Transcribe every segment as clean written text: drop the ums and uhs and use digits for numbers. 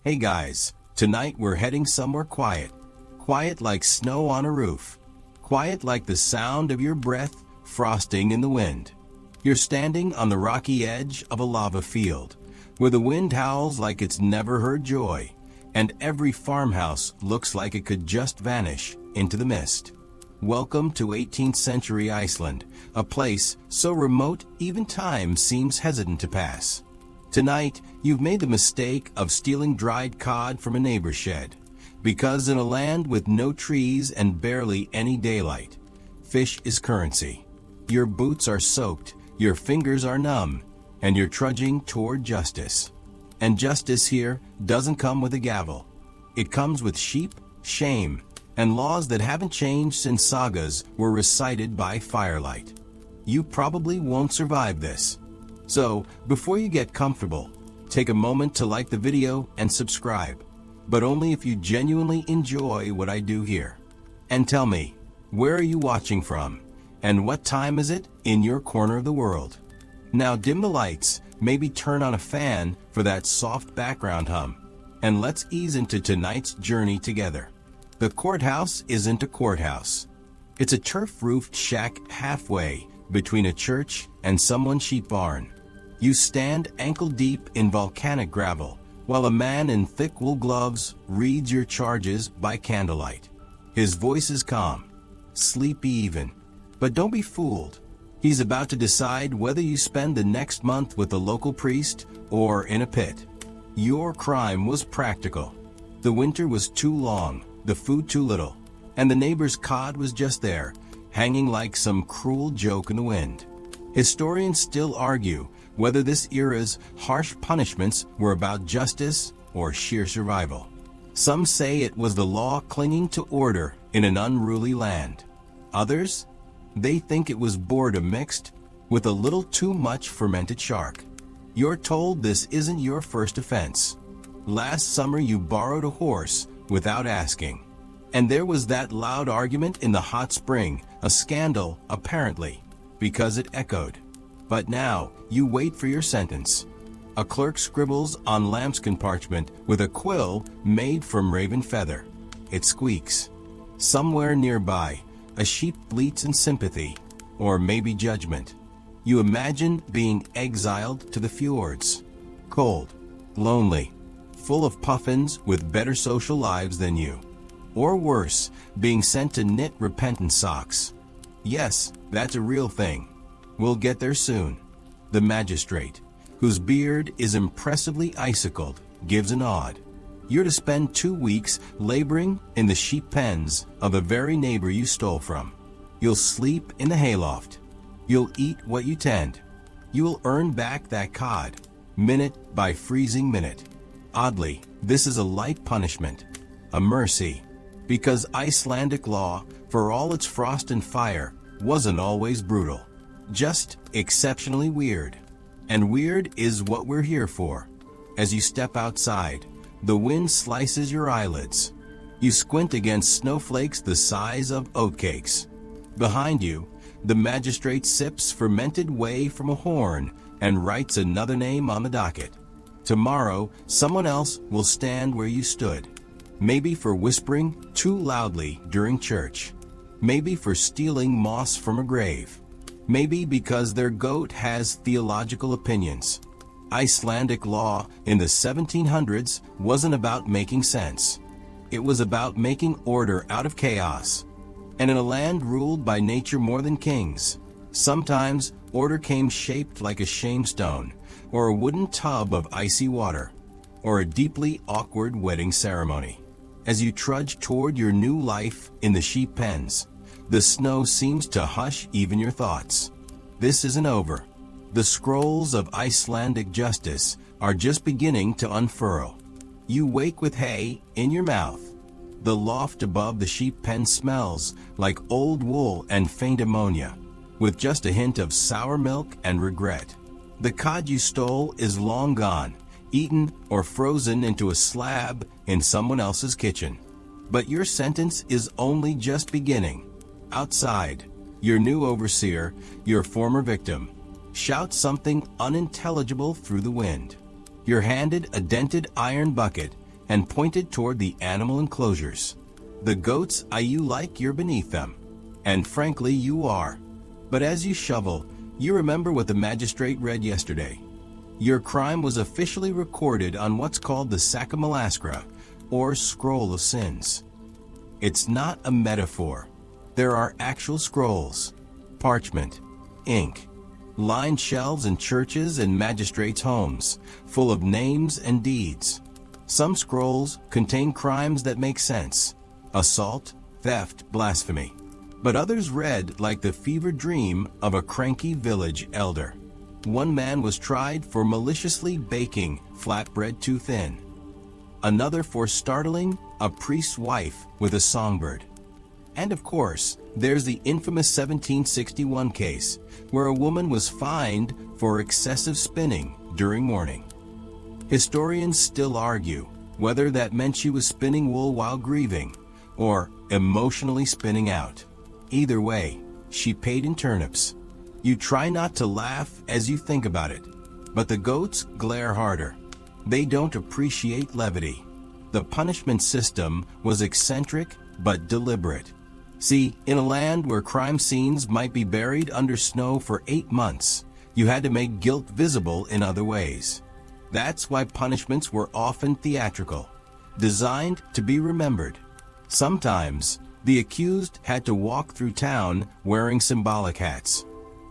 Hey guys, tonight we're heading somewhere quiet. Quiet like snow on a roof. Quiet like the sound of your breath frosting in the wind. You're standing on the rocky edge of a lava field, where the wind howls like it's never heard joy, and every farmhouse looks like it could just vanish into the mist. Welcome to 18th century Iceland, a place so remote even time seems hesitant to pass. Tonight, you've made the mistake of stealing dried cod from a neighbor's shed, because in a land with no trees and barely any daylight, fish is currency. Your boots are soaked, your fingers are numb, and you're trudging toward justice. And justice here doesn't come with a gavel. It comes with sheep, shame, and laws that haven't changed since sagas were recited by firelight. You probably won't survive this. So, before you get comfortable, take a moment to like the video and subscribe, but only if you genuinely enjoy what I do here. And tell me, where are you watching from? And what time is it in your corner of the world? Now dim the lights, maybe turn on a fan for that soft background hum, and let's ease into tonight's journey together. The courthouse isn't a courthouse. It's a turf-roofed shack halfway between a church and someone's sheep barn. You stand ankle-deep in volcanic gravel, while a man in thick wool gloves reads your charges by candlelight. His voice is calm, sleepy even. But don't be fooled. He's about to decide whether you spend the next month with a local priest or in a pit. Your crime was practical. The winter was too long, the food too little, and the neighbor's cod was just there, hanging like some cruel joke in the wind. Historians still argue whether this era's harsh punishments were about justice or sheer survival. Some say it was the law clinging to order in an unruly land. Others, they think it was boredom mixed with a little too much fermented shark. You're told this isn't your first offense. Last summer you borrowed a horse without asking. And there was that loud argument in the hot spring, a scandal, apparently, because it echoed. But now, you wait for your sentence. A clerk scribbles on lambskin parchment with a quill made from raven feather. It squeaks. Somewhere nearby, a sheep bleats in sympathy, or maybe judgment. You imagine being exiled to the fjords. Cold, lonely, full of puffins with better social lives than you. Or worse, being sent to knit repentant socks. Yes, that's a real thing. We'll get there soon. The magistrate, whose beard is impressively icicled, gives a nod. You're to spend 2 weeks laboring in the sheep pens of the very neighbor you stole from. You'll sleep in the hayloft. You'll eat what you tend. You'll earn back that cod, minute by freezing minute. Oddly, this is a light punishment, a mercy, because Icelandic law, for all its frost and fire, wasn't always brutal. Just exceptionally weird. And weird is what we're here for. As you step outside, the wind slices your eyelids. You squint against snowflakes the size of oatcakes. Behind you, the magistrate sips fermented whey from a horn and writes another name on the docket. Tomorrow, someone else will stand where you stood. Maybe for whispering too loudly during church. Maybe for stealing moss from a grave. Maybe because their goat has theological opinions. Icelandic law in the 1700s wasn't about making sense. It was about making order out of chaos. And in a land ruled by nature more than kings, sometimes order came shaped like a shamestone, or a wooden tub of icy water, or a deeply awkward wedding ceremony. As you trudge toward your new life in the sheep pens, the snow seems to hush even your thoughts. This isn't over. The scrolls of Icelandic justice are just beginning to unfurl. You wake with hay in your mouth. The loft above the sheep pen smells like old wool and faint ammonia, with just a hint of sour milk and regret. The cod you stole is long gone, eaten or frozen into a slab in someone else's kitchen. But your sentence is only just beginning. Outside, your new overseer, your former victim, shouts something unintelligible through the wind. You're handed a dented iron bucket and pointed toward the animal enclosures. The goats, you like you're beneath them. And frankly, you are. But as you shovel, you remember what the magistrate read yesterday. Your crime was officially recorded on what's called the Sakamalaskra, or Scroll of Sins. It's not a metaphor. There are actual scrolls, parchment, ink, lined shelves in churches and magistrates' homes, full of names and deeds. Some scrolls contain crimes that make sense: assault, theft, blasphemy. But others read like the fevered dream of a cranky village elder. One man was tried for maliciously baking flatbread too thin. Another for startling a priest's wife with a songbird. And of course, there's the infamous 1761 case, where a woman was fined for excessive spinning during mourning. Historians still argue whether that meant she was spinning wool while grieving, or emotionally spinning out. Either way, she paid in turnips. You try not to laugh as you think about it, but the goats glare harder. They don't appreciate levity. The punishment system was eccentric but deliberate. See, in a land where crime scenes might be buried under snow for 8 months, you had to make guilt visible in other ways. That's why punishments were often theatrical, designed to be remembered. Sometimes, the accused had to walk through town wearing symbolic hats.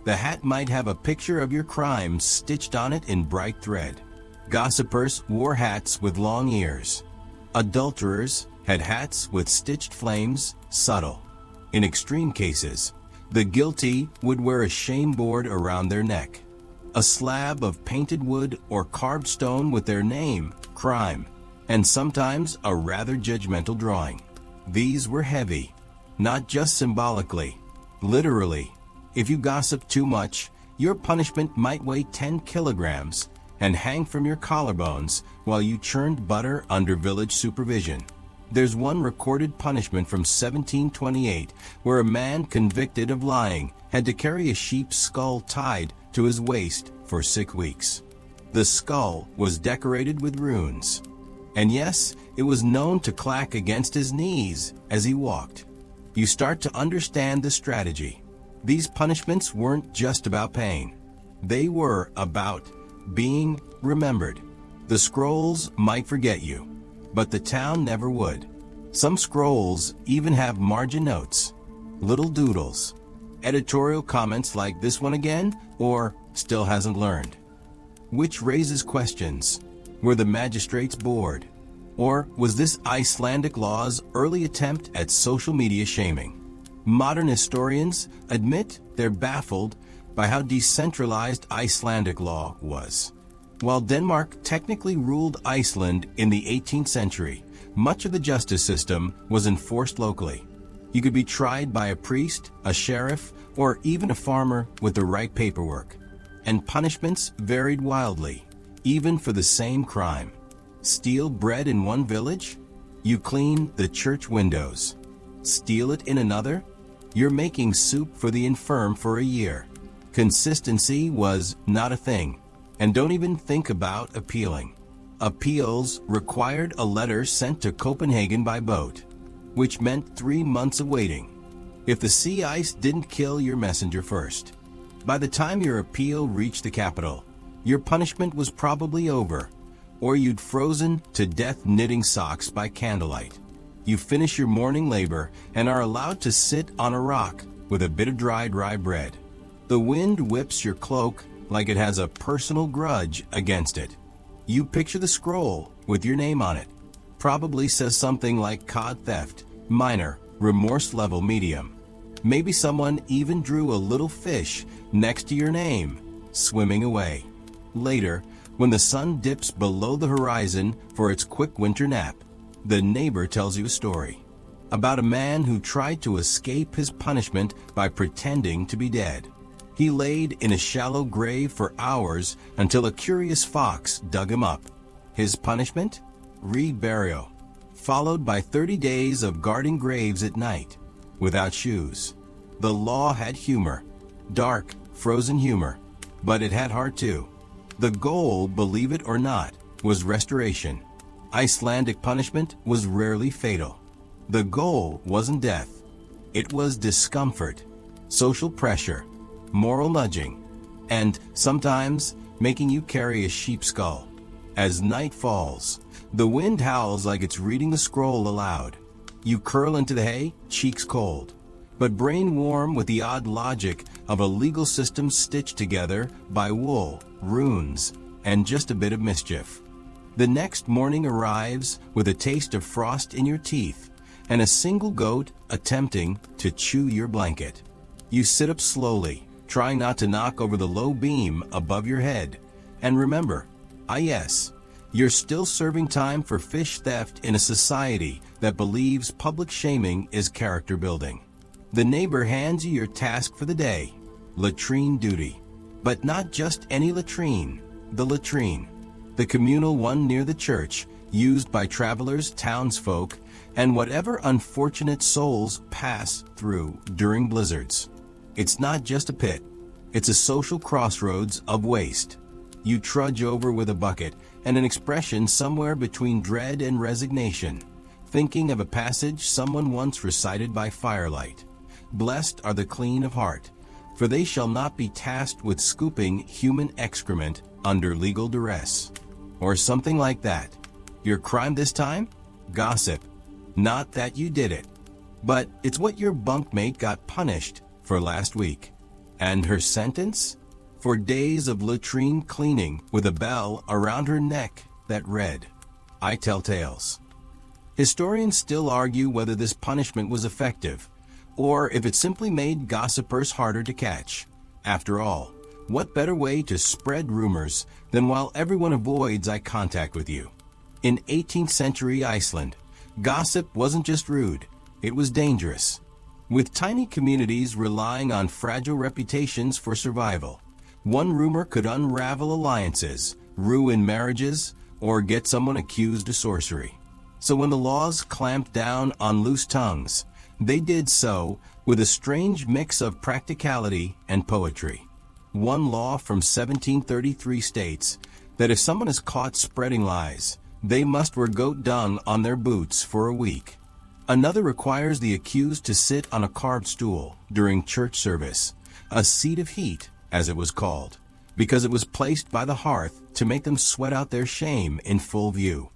The hat might have a picture of your crime stitched on it in bright thread. Gossipers wore hats with long ears. Adulterers had hats with stitched flames, subtle. In extreme cases, the guilty would wear a shame board around their neck, a slab of painted wood or carved stone with their name, crime, and sometimes a rather judgmental drawing. These were heavy, not just symbolically, literally. If you gossiped too much, your punishment might weigh 10 kilograms and hang from your collarbones while you churned butter under village supervision. There's one recorded punishment from 1728 where a man convicted of lying had to carry a sheep's skull tied to his waist for 6 weeks. The skull was decorated with runes. And yes, it was known to clack against his knees as he walked. You start to understand the strategy. These punishments weren't just about pain. They were about being remembered. The scrolls might forget you, but the town never would. Some scrolls even have margin notes, little doodles, editorial comments like "this one again" or "still hasn't learned." Which raises questions. Were the magistrates bored? Or was this Icelandic law's early attempt at social media shaming? Modern historians admit they're baffled by how decentralized Icelandic law was. While Denmark technically ruled Iceland in the 18th century, much of the justice system was enforced locally. You could be tried by a priest, a sheriff, or even a farmer with the right paperwork. And punishments varied wildly, even for the same crime. Steal bread in one village? You clean the church windows. Steal it in another? You're making soup for the infirm for a year. Consistency was not a thing. And don't even think about appealing. Appeals required a letter sent to Copenhagen by boat, which meant 3 months of waiting. If the sea ice didn't kill your messenger first. By the time your appeal reached the capital, your punishment was probably over, or you'd frozen to death knitting socks by candlelight. You finish your morning labor and are allowed to sit on a rock with a bit of dried rye bread. The wind whips your cloak like it has a personal grudge against it. You picture the scroll with your name on it. Probably says something like cod theft, minor, remorse level medium. Maybe someone even drew a little fish next to your name, swimming away. Later, when the sun dips below the horizon for its quick winter nap, the neighbor tells you a story about a man who tried to escape his punishment by pretending to be dead. He laid in a shallow grave for hours until a curious fox dug him up. His punishment? Reburial, followed by 30 days of guarding graves at night, without shoes. The law had humor, dark, frozen humor, but it had heart too. The goal, believe it or not, was restoration. Icelandic punishment was rarely fatal. The goal wasn't death. It was discomfort, social pressure, moral nudging, and sometimes making you carry a sheep skull. As night falls, the wind howls like it's reading the scroll aloud. You curl into the hay, cheeks cold, but brain warm with the odd logic of a legal system stitched together by wool, runes, and just a bit of mischief. The next morning arrives with a taste of frost in your teeth and a single goat attempting to chew your blanket. You sit up slowly, trying not to knock over the low beam above your head, and remember, yes, you're still serving time for fish theft in a society that believes public shaming is character building. The neighbor hands you your task for the day, latrine duty. But not just any latrine, the latrine. The communal one near the church, used by travelers, townsfolk, and whatever unfortunate souls pass through during blizzards. It's not just a pit, it's a social crossroads of waste. You trudge over with a bucket and an expression somewhere between dread and resignation, thinking of a passage someone once recited by firelight. Blessed are the clean of heart, for they shall not be tasked with scooping human excrement under legal duress. Or something like that. Your crime this time? Gossip. Not that you did it, but it's what your bunkmate got punished for last week. And her sentence? For days of latrine cleaning with a bell around her neck that read, I tell tales. Historians still argue whether this punishment was effective, or if it simply made gossipers harder to catch. After all, what better way to spread rumors than while everyone avoids eye contact with you? In 18th century Iceland, gossip wasn't just rude, it was dangerous. With tiny communities relying on fragile reputations for survival, one rumor could unravel alliances, ruin marriages, or get someone accused of sorcery. So when the laws clamped down on loose tongues, they did so with a strange mix of practicality and poetry. One law from 1733 states that if someone is caught spreading lies, they must wear goat dung on their boots for a week. Another requires the accused to sit on a carved stool during church service, a seat of heat, as it was called, because it was placed by the hearth to make them sweat out their shame in full view.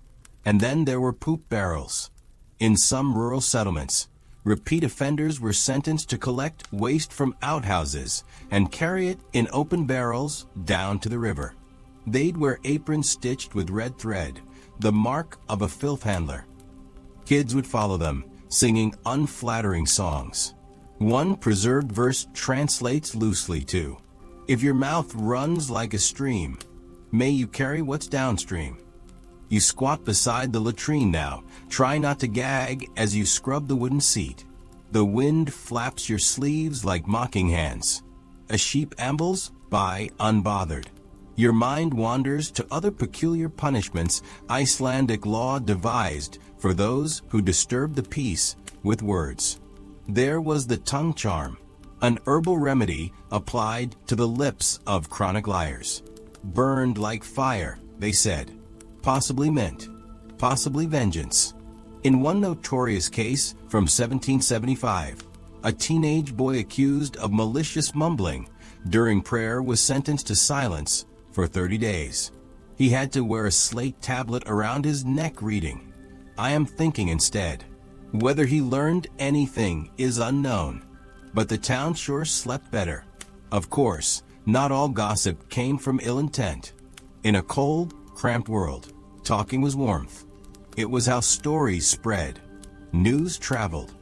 And then there were poop barrels. In some rural settlements, repeat offenders were sentenced to collect waste from outhouses and carry it in open barrels down to the river. They'd wear aprons stitched with red thread, the mark of a filth handler. Kids would follow them, singing unflattering songs. One preserved verse translates loosely to, if your mouth runs like a stream, may you carry what's downstream. You squat beside the latrine now, try not to gag as you scrub the wooden seat. The wind flaps your sleeves like mocking hands. A sheep ambles by unbothered. Your mind wanders to other peculiar punishments Icelandic law devised for those who disturb the peace with words. There was the tongue charm, an herbal remedy applied to the lips of chronic liars. Burned like fire, they said. Possibly mint, possibly vengeance. In one notorious case from 1775, a teenage boy accused of malicious mumbling during prayer was sentenced to silence for 30 days. He had to wear a slate tablet around his neck reading, I am thinking instead. Whether he learned anything is unknown, but the town sure slept better. Of course, not all gossip came from ill intent. In a cold, cramped world, talking was warmth. It was how stories spread, news traveled,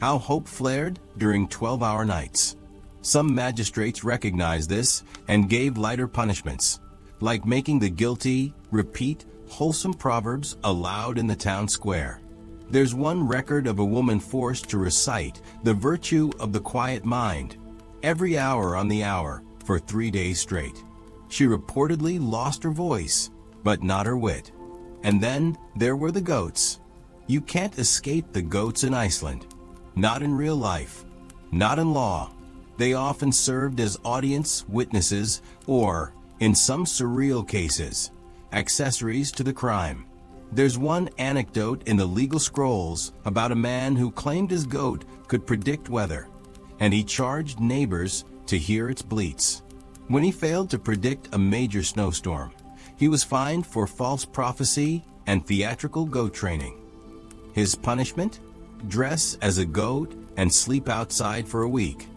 how hope flared during 12-hour nights. Some magistrates recognized this and gave lighter punishments, like making the guilty repeat wholesome proverbs aloud in the town square. There's one record of a woman forced to recite the virtue of the quiet mind every hour on the hour for 3 days straight. She reportedly lost her voice, but not her wit. And then there were the goats. You can't escape the goats in Iceland. Not in real life, not in law. They often served as audience witnesses or, in some surreal cases, accessories to the crime. There's one anecdote in the legal scrolls about a man who claimed his goat could predict weather, and he charged neighbors to hear its bleats. When he failed to predict a major snowstorm, he was fined for false prophecy and theatrical goat training. His punishment? Dress as a goat and sleep outside for a week.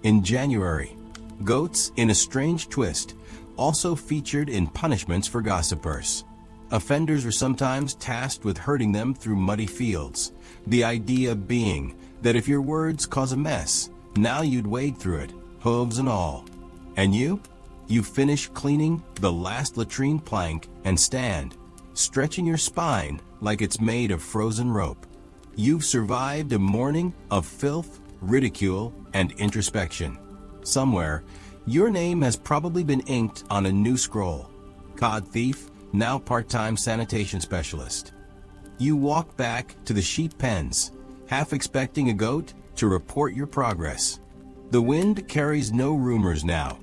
In January, goats, in a strange twist, also featured in punishments for gossipers. Offenders were sometimes tasked with herding them through muddy fields, the idea being that if your words cause a mess, now you'd wade through it, hooves and all. And you? You finish cleaning the last latrine plank and stand, stretching your spine like it's made of frozen rope. You've survived a morning of filth, ridicule, and introspection. Somewhere, your name has probably been inked on a new scroll. Cod thief, now part-time sanitation specialist. You walk back to the sheep pens, half expecting a goat to report your progress. The wind carries no rumors now,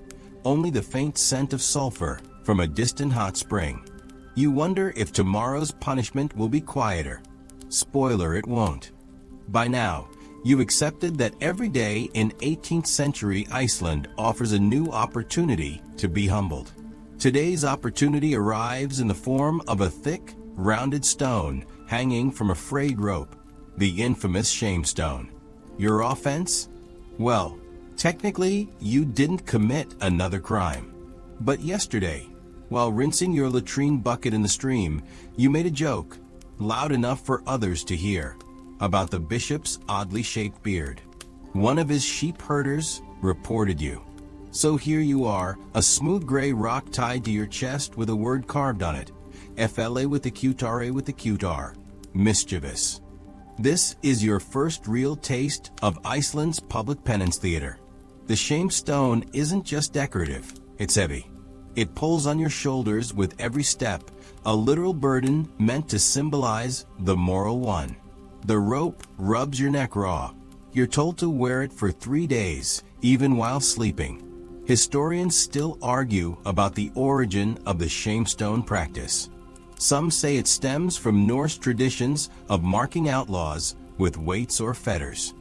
only the faint scent of sulfur from a distant hot spring. You wonder if tomorrow's punishment will be quieter. Spoiler, it won't. By now, you've accepted that every day in 18th century Iceland offers a new opportunity to be humbled. Today's opportunity arrives in the form of a thick, rounded stone hanging from a frayed rope, the infamous shame stone. Your offense? Well, technically, you didn't commit another crime. But yesterday, while rinsing your latrine bucket in the stream, you made a joke, loud enough for others to hear, about the bishop's oddly shaped beard. One of his sheep herders reported you. So here you are, a smooth gray rock tied to your chest with a word carved on it, FLA with the cute R, A with the cute R, mischievous. This is your first real taste of Iceland's public penance theater. The shame stone isn't just decorative, it's heavy. It pulls on your shoulders with every step, a literal burden meant to symbolize the moral one. The rope rubs your neck raw. You're told to wear it for 3 days, even while sleeping. Historians still argue about the origin of the shamestone practice. Some say it stems from Norse traditions of marking outlaws with weights or fetters.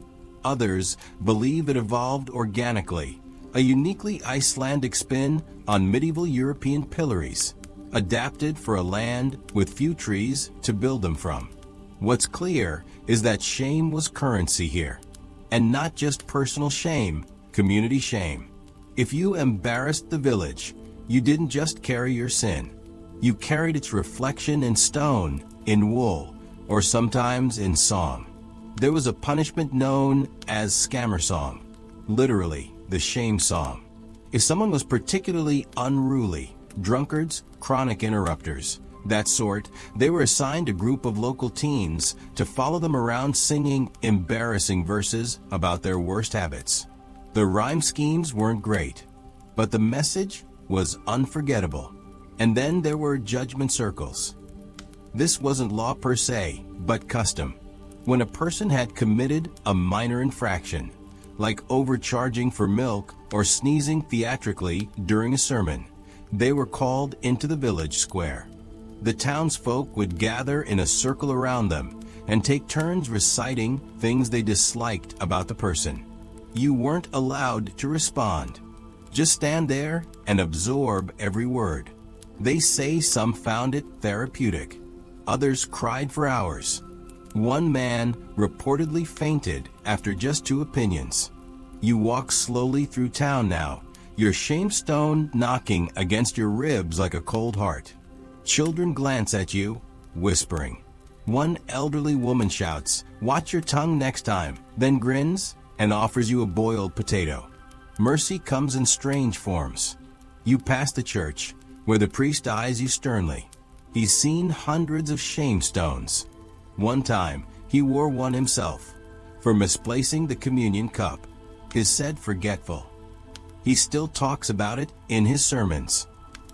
Others believe it evolved organically, a uniquely Icelandic spin on medieval European pillories, adapted for a land with few trees to build them from. What's clear is that shame was currency here, and not just personal shame, community shame. If you embarrassed the village, you didn't just carry your sin. You carried its reflection in stone, in wool, or sometimes in song. There was a punishment known as scammer song, literally the shame song. If someone was particularly unruly, drunkards, chronic interrupters, that sort, they were assigned a group of local teens to follow them around singing embarrassing verses about their worst habits. The rhyme schemes weren't great, but the message was unforgettable. And then there were judgment circles. This wasn't law per se, but custom. When a person had committed a minor infraction, like overcharging for milk or sneezing theatrically during a sermon, they were called into the village square. The townsfolk would gather in a circle around them and take turns reciting things they disliked about the person. You weren't allowed to respond. Just stand there and absorb every word. They say some found it therapeutic. Others cried for hours. One man reportedly fainted after just 2 opinions. You walk slowly through town now, your shame stone knocking against your ribs like a cold heart. Children glance at you, whispering. One elderly woman shouts, "Watch your tongue next time," then grins and offers you a boiled potato. Mercy comes in strange forms. You pass the church, where the priest eyes you sternly. He's seen hundreds of shame stones. One time, he wore one himself, for misplacing the communion cup. Is said forgetful. He still talks about it in his sermons.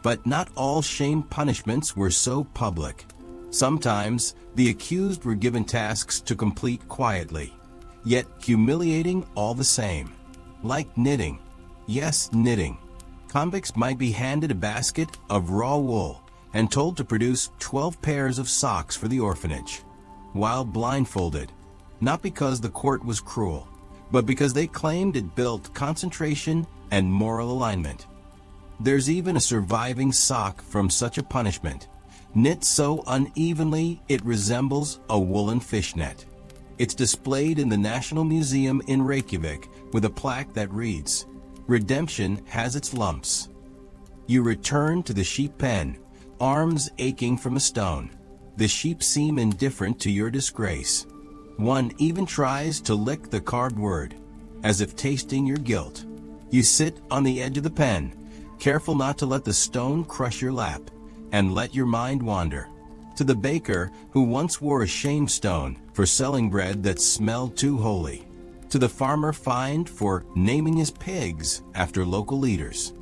But not all shame punishments were so public. Sometimes, the accused were given tasks to complete quietly, yet humiliating all the same. Like knitting. Yes, knitting. Convicts might be handed a basket of raw wool, and told to produce 12 pairs of socks for the orphanage, while blindfolded, not because the court was cruel, but because they claimed it built concentration and moral alignment. There's even a surviving sock from such a punishment, knit so unevenly it resembles a woolen fishnet. It's displayed in the National Museum in Reykjavik with a plaque that reads, "Redemption has its lumps." You return to the sheep pen, arms aching from a stone. The sheep seem indifferent to your disgrace. One even tries to lick the carved word, as if tasting your guilt. You sit on the edge of the pen, careful not to let the stone crush your lap, and let your mind wander to the baker who once wore a shame stone for selling bread that smelled too holy, to the farmer fined for naming his pigs after local leaders,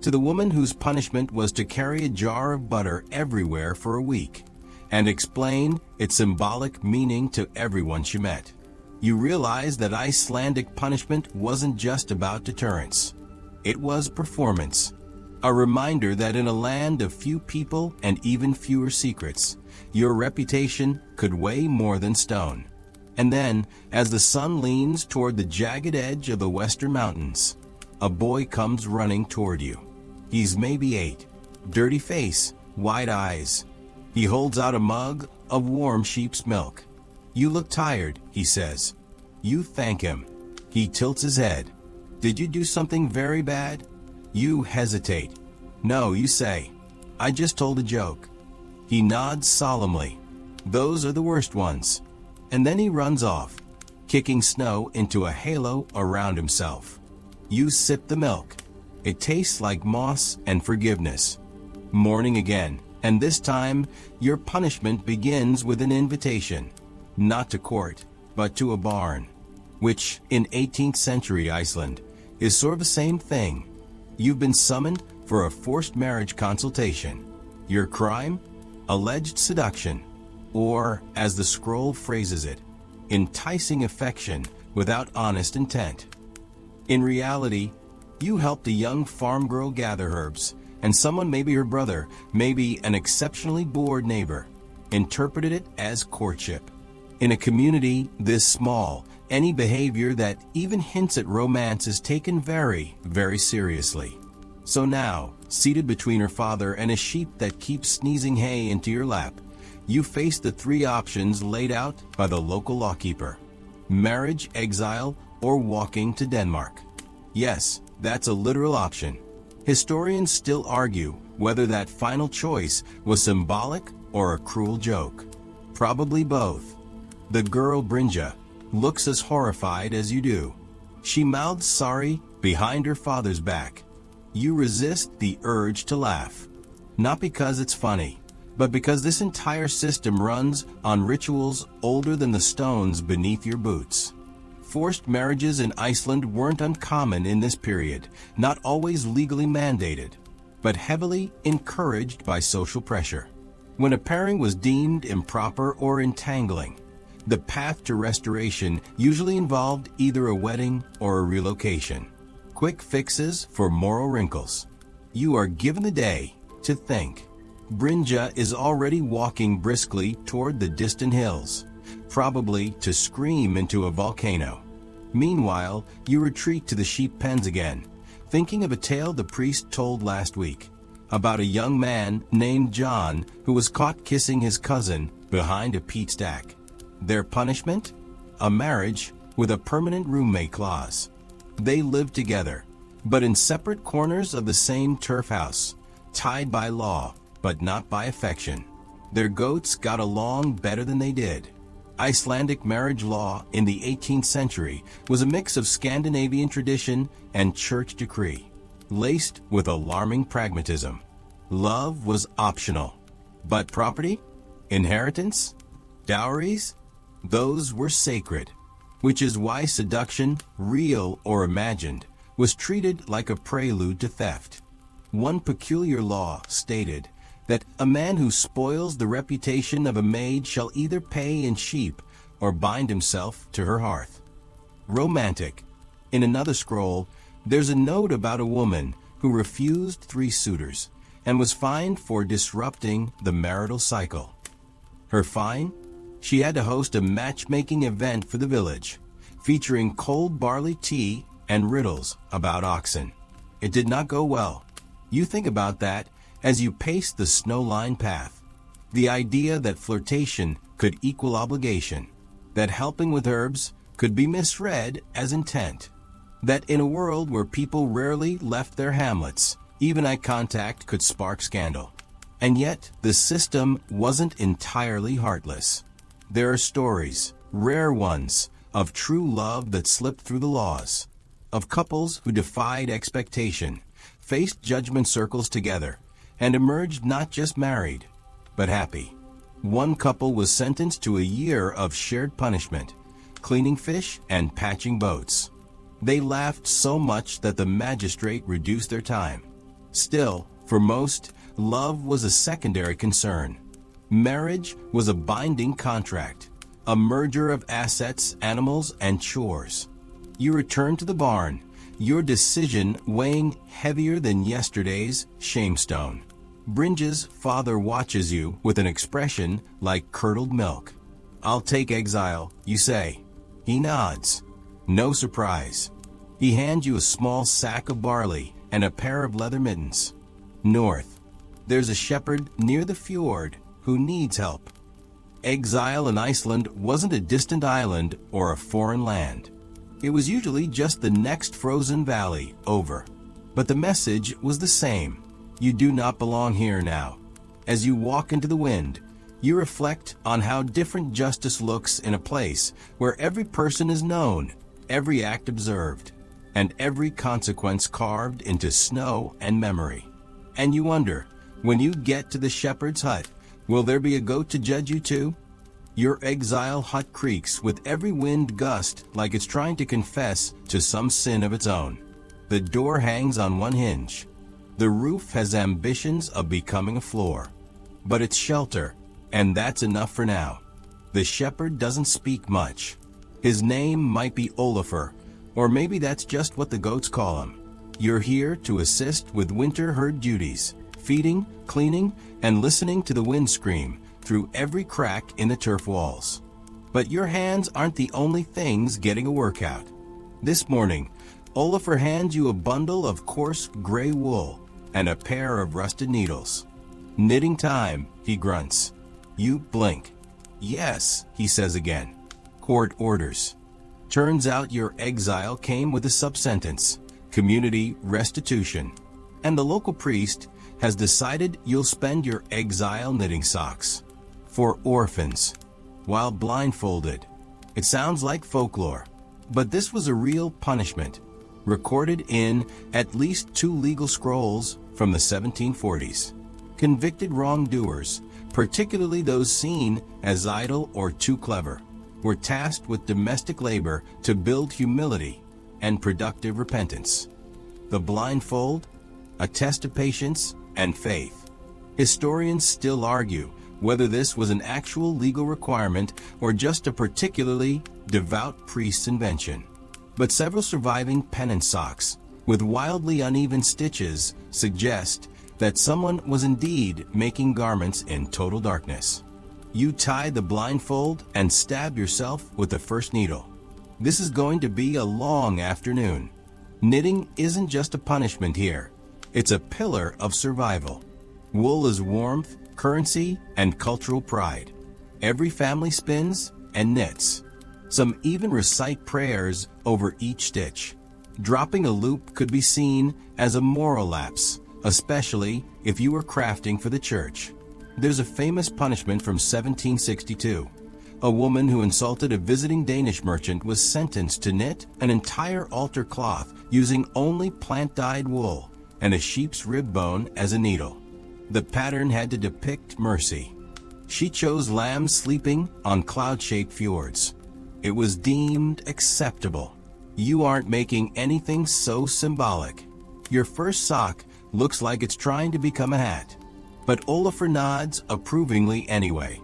to the woman whose punishment was to carry a jar of butter everywhere for a week and explain its symbolic meaning to everyone she met. You realize that Icelandic punishment wasn't just about deterrence. It was performance. A reminder that in a land of few people and even fewer secrets, your reputation could weigh more than stone. And then, as the sun leans toward the jagged edge of the western mountains, a boy comes running toward you. He's maybe 8, dirty face, wide eyes. He holds out a mug of warm sheep's milk. "You look tired," he says. You thank him. He tilts his head. "Did you do something very bad?" You hesitate. "No," you say. "I just told a joke." He nods solemnly. "Those are the worst ones." And then he runs off, kicking snow into a halo around himself. You sip the milk. It tastes like moss and forgiveness. Morning again, and this time your punishment begins with an invitation, not to court, but to a barn, which in 18th century Iceland is sort of the same thing. You've been summoned for a forced marriage consultation. Your crime? Alleged seduction, or, as the scroll phrases it, enticing affection without honest intent. In reality, you helped a young farm girl gather herbs, and someone, maybe her brother, maybe an exceptionally bored neighbor, interpreted it as courtship. In a community this small, any behavior that even hints at romance is taken very, very seriously. So now, seated between her father and a sheep that keeps sneezing hay into your lap, you face the 3 options laid out by the local lawkeeper: marriage, exile, or walking to Denmark. Yes, that's a literal option. Historians still argue whether that final choice was symbolic or a cruel joke. Probably both. The girl Brynja looks as horrified as you do. She mouths sorry behind her father's back. You resist the urge to laugh, not because it's funny, but because this entire system runs on rituals older than the stones beneath your boots. Forced marriages in Iceland weren't uncommon in this period, not always legally mandated, but heavily encouraged by social pressure. When a pairing was deemed improper or entangling, the path to restoration usually involved either a wedding or a relocation. Quick fixes for moral wrinkles. You are given the day to think. Brynja is already walking briskly toward the distant hills, probably to scream into a volcano. Meanwhile, you retreat to the sheep pens again, thinking of a tale the priest told last week about a young man named John who was caught kissing his cousin behind a peat stack. Their punishment? A marriage with a permanent roommate clause. They lived together, but in separate corners of the same turf house, tied by law, but not by affection. Their goats got along better than they did. Icelandic marriage law in the 18th century was a mix of Scandinavian tradition and church decree, laced with alarming pragmatism. Love was optional, but property, inheritance, dowries, those were sacred, which is why seduction, real or imagined, was treated like a prelude to theft. One peculiar law stated that a man who spoils the reputation of a maid shall either pay in sheep or bind himself to her hearth. Romantic. In another scroll, there's a note about a woman who refused 3 suitors and was fined for disrupting the marital cycle. Her fine? She had to host a matchmaking event for the village, featuring cold barley tea and riddles about oxen. It did not go well. You think about that as you pace the snow-lined path. The idea that flirtation could equal obligation, that helping with herbs could be misread as intent, that in a world where people rarely left their hamlets, even eye contact could spark scandal. And yet, the system wasn't entirely heartless. There are stories, rare ones, of true love that slipped through the laws, of couples who defied expectation, faced judgment circles together, and emerged not just married, but happy. One couple was sentenced to a year of shared punishment, cleaning fish and patching boats. They laughed so much that the magistrate reduced their time. Still, for most, love was a secondary concern. Marriage was a binding contract, a merger of assets, animals, and chores. You return to the barn, your decision weighing heavier than yesterday's shamestone. Bringe's father watches you with an expression like curdled milk. "I'll take exile," you say. He nods. No surprise. He hands you a small sack of barley and a pair of leather mittens. North. There's a shepherd near the fjord who needs help. Exile in Iceland wasn't a distant island or a foreign land. It was usually just the next frozen valley over. But the message was the same. You do not belong here now. As you walk into the wind, you reflect on how different justice looks in a place where every person is known, every act observed, and every consequence carved into snow and memory. And you wonder, when you get to the shepherd's hut, will there be a goat to judge you too? Your exile hut creaks with every wind gust like it's trying to confess to some sin of its own. The door hangs on one hinge. The roof has ambitions of becoming a floor. But it's shelter, and that's enough for now. The shepherd doesn't speak much. His name might be Olafur, or maybe that's just what the goats call him. You're here to assist with winter herd duties, feeding, cleaning, and listening to the wind scream through every crack in the turf walls. But your hands aren't the only things getting a workout. This morning, Olafur hands you a bundle of coarse gray wool and a pair of rusted needles. "Knitting time," he grunts. You blink. "Yes," he says again. "Court orders." Turns out your exile came with a sub-sentence, community restitution. And the local priest has decided you'll spend your exile knitting socks for orphans while blindfolded. It sounds like folklore, but this was a real punishment, recorded in at least 2 legal scrolls from the 1740s. Convicted wrongdoers, particularly those seen as idle or too clever, were tasked with domestic labor to build humility and productive repentance. The blindfold, a test of patience and faith. Historians still argue whether this was an actual legal requirement or just a particularly devout priest's invention. But several surviving penance socks with wildly uneven stitches suggest that someone was indeed making garments in total darkness. You tie the blindfold and stab yourself with the first needle. This is going to be a long afternoon. Knitting isn't just a punishment here. It's a pillar of survival. Wool is warmth, currency, and cultural pride. Every family spins and knits. Some even recite prayers over each stitch. Dropping a loop could be seen as a moral lapse, especially if you were crafting for the church. There's a famous punishment from 1762. A woman who insulted a visiting Danish merchant was sentenced to knit an entire altar cloth using only plant-dyed wool and a sheep's rib bone as a needle. The pattern had to depict mercy. She chose lambs sleeping on cloud-shaped fjords. It was deemed acceptable. You aren't making anything so symbolic. Your first sock looks like it's trying to become a hat. But Olafur nods approvingly anyway.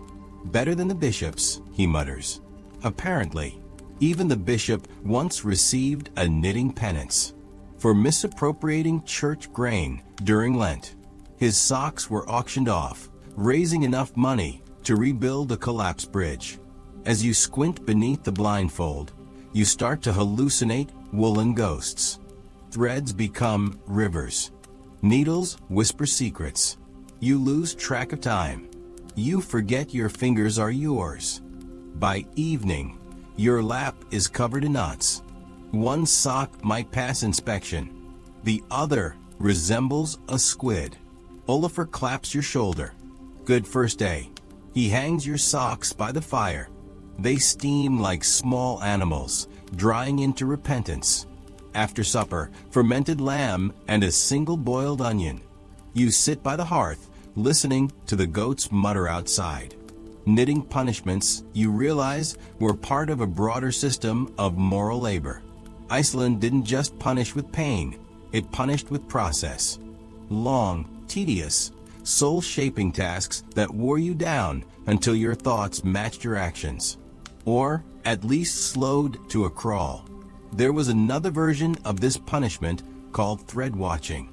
"Better than the bishops," he mutters. Apparently, even the bishop once received a knitting penance for misappropriating church grain during Lent. His socks were auctioned off, raising enough money to rebuild a collapsed bridge. As you squint beneath the blindfold, you start to hallucinate woolen ghosts. Threads become rivers. Needles whisper secrets. You lose track of time. You forget your fingers are yours. By evening, your lap is covered in knots. One sock might pass inspection. The other resembles a squid. Olafur claps your shoulder. Good first day. He hangs your socks by the fire. They steam like small animals, drying into repentance. After supper, fermented lamb and a single boiled onion. You sit by the hearth, listening to the goats mutter outside. Knitting punishments, you realize, were part of a broader system of moral labor. Iceland didn't just punish with pain, it punished with process. Long, tedious, soul-shaping tasks that wore you down until your thoughts matched your actions. Or, at least slowed to a crawl. There was another version of this punishment called thread watching.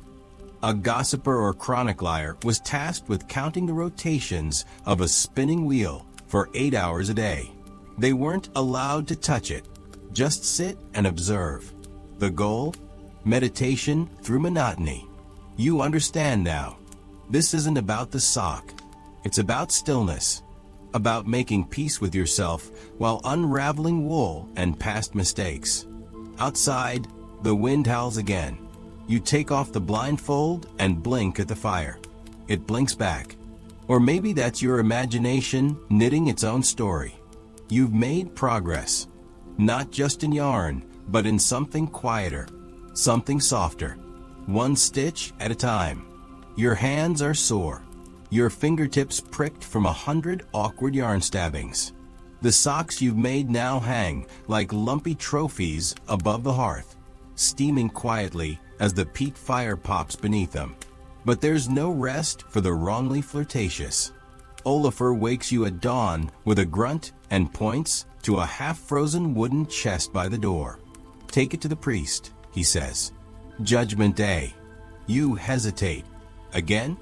A gossiper or chronicler was tasked with counting the rotations of a spinning wheel for 8 hours a day. They weren't allowed to touch it, just sit and observe. The goal? Meditation through monotony. You understand now. This isn't about the sock. It's about stillness. About making peace with yourself while unraveling wool and past mistakes. Outside, the wind howls again. You take off the blindfold and blink at the fire. It blinks back. Or maybe that's your imagination knitting its own story. You've made progress. Not just in yarn, but in something quieter, something softer. One stitch at a time. Your hands are sore. Your fingertips pricked from 100 awkward yarn stabbings. The socks you've made now hang like lumpy trophies above the hearth, steaming quietly as the peat fire pops beneath them. But there's no rest for the wrongly flirtatious. Olafur wakes you at dawn with a grunt and points to a half-frozen wooden chest by the door. Take it to the priest, he says. Judgment Day. You hesitate. Again?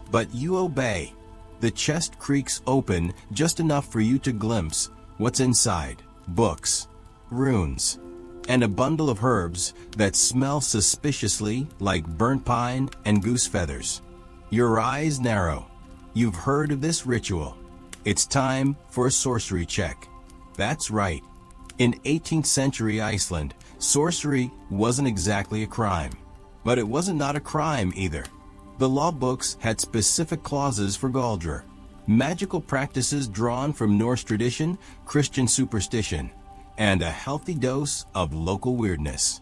But you obey. The chest creaks open just enough for you to glimpse what's inside. Books, runes, and a bundle of herbs that smell suspiciously like burnt pine and goose feathers. Your eyes narrow. You've heard of this ritual. It's time for a sorcery check. That's right. In 18th century Iceland, sorcery wasn't exactly a crime. But it wasn't not a crime either. The law books had specific clauses for Galdra, magical practices drawn from Norse tradition, Christian superstition, and a healthy dose of local weirdness.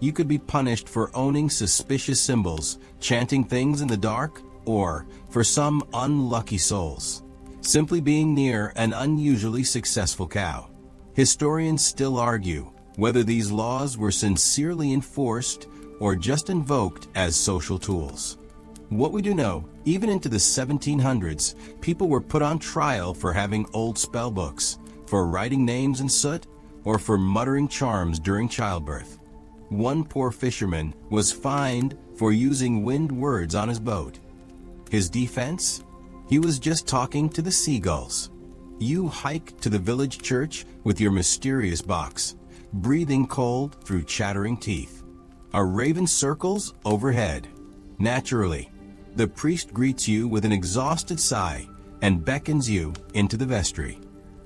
You could be punished for owning suspicious symbols, chanting things in the dark, or, for some unlucky souls, simply being near an unusually successful cow. Historians still argue whether these laws were sincerely enforced or just invoked as social tools. What we do know, even into the 1700s, people were put on trial for having old spell books, for writing names in soot, or for muttering charms during childbirth. One poor fisherman was fined for using wind words on his boat. His defense? He was just talking to the seagulls. You hike to the village church with your mysterious box, breathing cold through chattering teeth. A raven circles overhead. Naturally, the priest greets you with an exhausted sigh and beckons you into the vestry.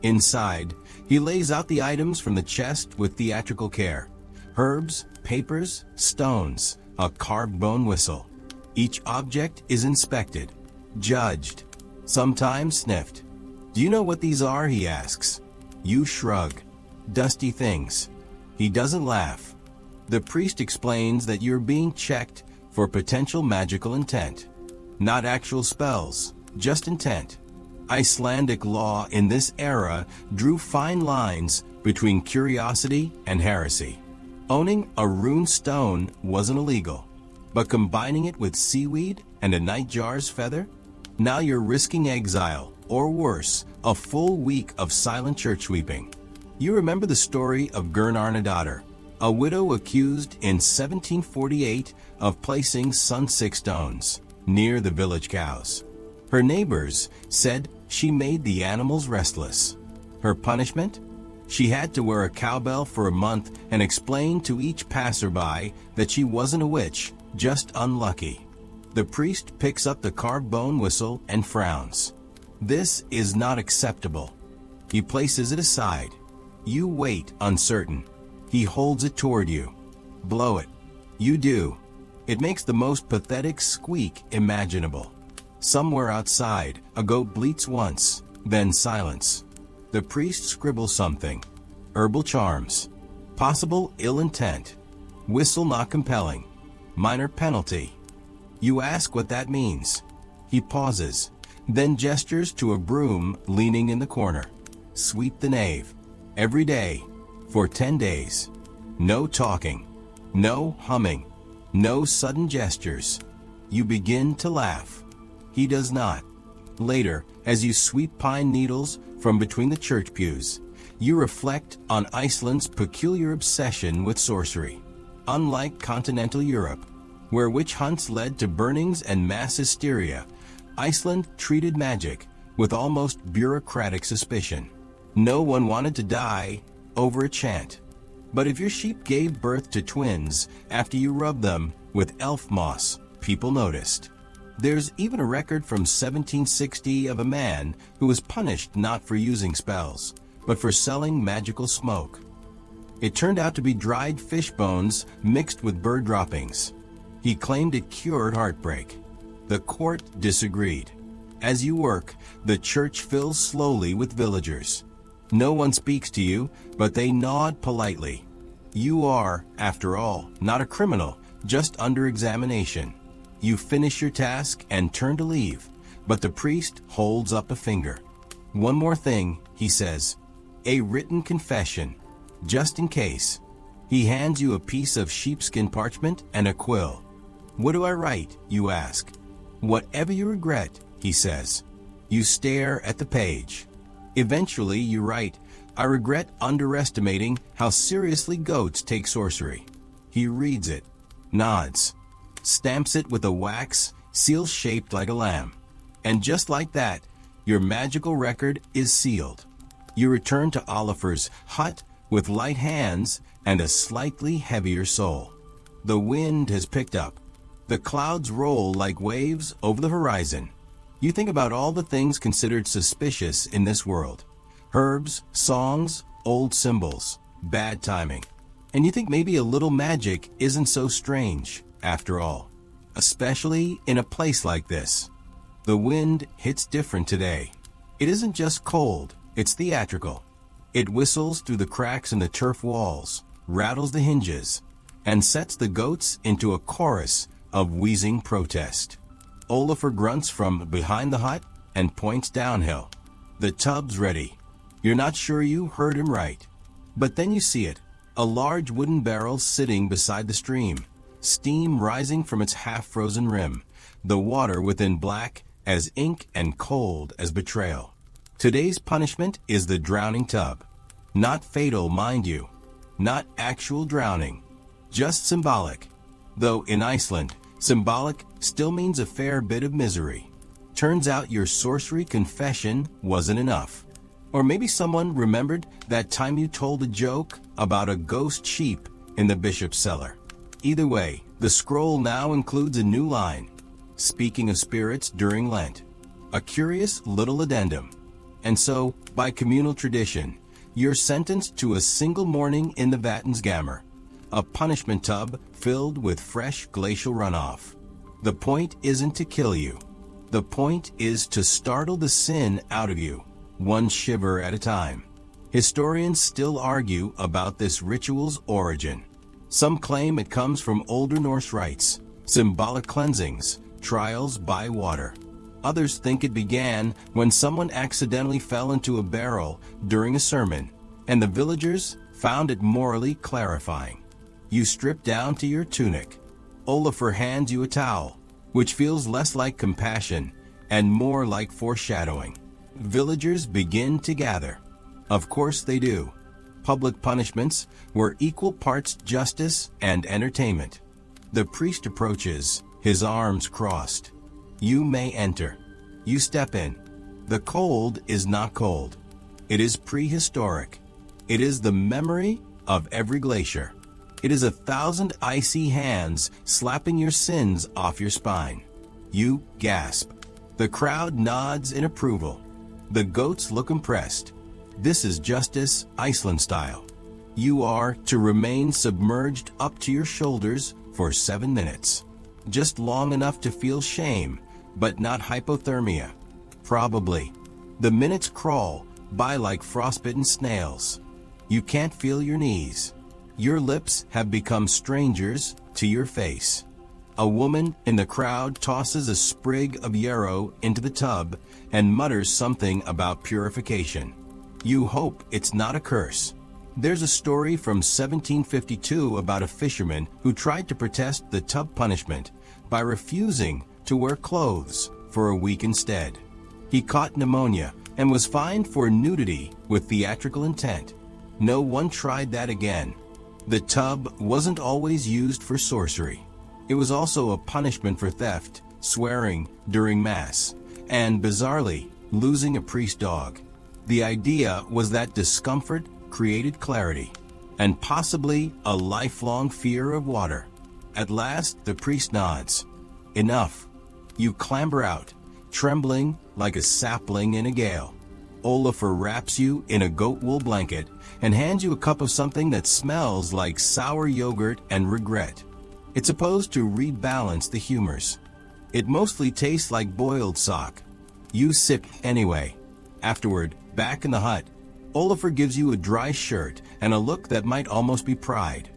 Inside, he lays out the items from the chest with theatrical care. Herbs, papers, stones, a carved bone whistle. Each object is inspected, judged, sometimes sniffed. Do you know what these are? He asks. You shrug. Dusty things. He doesn't laugh. The priest explains that you're being checked for potential magical intent. Not actual spells, just intent. Icelandic law in this era drew fine lines between curiosity and heresy. Owning a rune stone wasn't illegal, but combining it with seaweed and a nightjar's feather? Now you're risking exile, or worse, a full week of silent church sweeping. You remember the story of Gernarnadottir, a widow accused in 1748 of placing sun-sick stones. near the village cows. Her neighbors said she made the animals restless. Her punishment? She had to wear a cowbell for a month and explain to each passerby that she wasn't a witch, just unlucky. The priest picks up the carved bone whistle and frowns. This is not acceptable. He places it aside. You wait, uncertain. He holds it toward you. Blow it. You do. It makes the most pathetic squeak imaginable. Somewhere outside, a goat bleats once, then silence. The priest scribbles something. Herbal charms. Possible ill intent. Whistle not compelling. Minor penalty. You ask what that means. He pauses, then gestures to a broom leaning in the corner. Sweep the nave. Every day. For 10 days. No talking. No humming. No sudden gestures. You begin to laugh. He does not. Later, as you sweep pine needles from between the church pews, you reflect on Iceland's peculiar obsession with sorcery. Unlike continental Europe, where witch hunts led to burnings and mass hysteria, Iceland treated magic with almost bureaucratic suspicion. No one wanted to die over a chant. But if your sheep gave birth to twins after you rubbed them with elf moss, people noticed. There's even a record from 1760 of a man who was punished not for using spells, but for selling magical smoke. It turned out to be dried fish bones mixed with bird droppings. He claimed it cured heartbreak. The court disagreed. As you work, the church fills slowly with villagers. No one speaks to you, but they nod politely. You are, after all, not a criminal, just under examination. You finish your task and turn to leave, but the priest holds up a finger. One more thing, he says. A written confession, just in case. He hands you a piece of sheepskin parchment and a quill. What do I write, you ask. Whatever you regret, he says. You stare at the page. Eventually you write, I regret underestimating how seriously goats take sorcery. He reads it, nods, stamps it with a wax seal shaped like a lamb. And just like that, your magical record is sealed. You return to Oliver's hut with light hands and a slightly heavier soul. The wind has picked up. The clouds roll like waves over the horizon. You think about all the things considered suspicious in this world. Herbs, songs, old symbols, bad timing. And you think maybe a little magic isn't so strange, after all. Especially in a place like this. The wind hits different today. It isn't just cold, it's theatrical. It whistles through the cracks in the turf walls, rattles the hinges, and sets the goats into a chorus of wheezing protest. Olafur grunts from behind the hut and points downhill. The tub's ready. You're not sure you heard him right. But then you see it, a large wooden barrel sitting beside the stream, steam rising from its half-frozen rim, the water within black as ink and cold as betrayal. Today's punishment is the drowning tub. Not fatal, mind you. Not actual drowning. Just symbolic. Though in Iceland, symbolic still means a fair bit of misery. Turns out your sorcery confession wasn't enough. Or maybe someone remembered that time you told a joke about a ghost sheep in the bishop's cellar. Either way, the scroll now includes a new line. Speaking of spirits during Lent. A curious little addendum. And so, by communal tradition, you're sentenced to a single morning in the Vatnsgammer, a punishment tub filled with fresh glacial runoff. The point isn't to kill you. The point is to startle the sin out of you, one shiver at a time. Historians still argue about this ritual's origin. Some claim it comes from older Norse rites, symbolic cleansings, trials by water. Others think it began when someone accidentally fell into a barrel during a sermon, and the villagers found it morally clarifying. You strip down to your tunic. Olafur hands you a towel, which feels less like compassion and more like foreshadowing. Villagers begin to gather. Of course they do. Public punishments were equal parts justice and entertainment. The priest approaches, his arms crossed. You may enter. You step in. The cold is not cold. It is prehistoric. It is the memory of every glacier. It is 1,000 icy hands slapping your sins off your spine. You gasp. The crowd nods in approval. The goats look impressed. This is justice, Iceland style. You are to remain submerged up to your shoulders for 7 minutes. Just long enough to feel shame, but not hypothermia. Probably. The minutes crawl by like frostbitten snails. You can't feel your knees. Your lips have become strangers to your face. A woman in the crowd tosses a sprig of yarrow into the tub and mutters something about purification. You hope it's not a curse. There's a story from 1752 about a fisherman who tried to protest the tub punishment by refusing to wear clothes for a week instead. He caught pneumonia and was fined for nudity with theatrical intent. No one tried that again. The tub wasn't always used for sorcery. It was also a punishment for theft, swearing during Mass, and, bizarrely, losing a priest dog. The idea was that discomfort created clarity, and possibly a lifelong fear of water. At last, the priest nods. Enough. You clamber out, trembling like a sapling in a gale. Olafur wraps you in a goat wool blanket and hands you a cup of something that smells like sour yogurt and regret. It's supposed to rebalance the humors. It mostly tastes like boiled sock. You sip anyway. Afterward, back in the hut, Olafur gives you a dry shirt and a look that might almost be pride.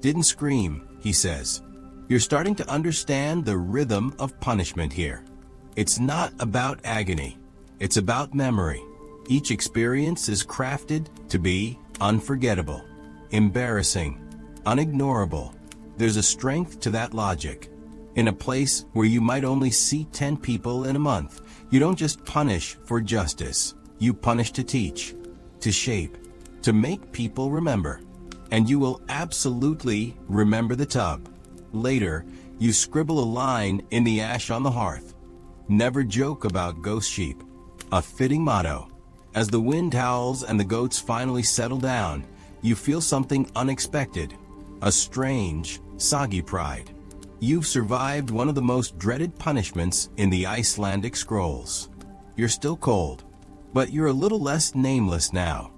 Didn't scream, he says. You're starting to understand the rhythm of punishment here. It's not about agony. It's about memory. Each experience is crafted to be unforgettable, embarrassing, unignorable. There's a strength to that logic. In a place where you might only see 10 people in a month, you don't just punish for justice. You punish to teach, to shape, to make people remember. And you will absolutely remember the tub. Later, you scribble a line in the ash on the hearth. Never joke about ghost sheep. A fitting motto. As the wind howls and the goats finally settle down, you feel something unexpected. A strange, soggy pride. You've survived one of the most dreaded punishments in the Icelandic scrolls. You're still cold, but you're a little less nameless now.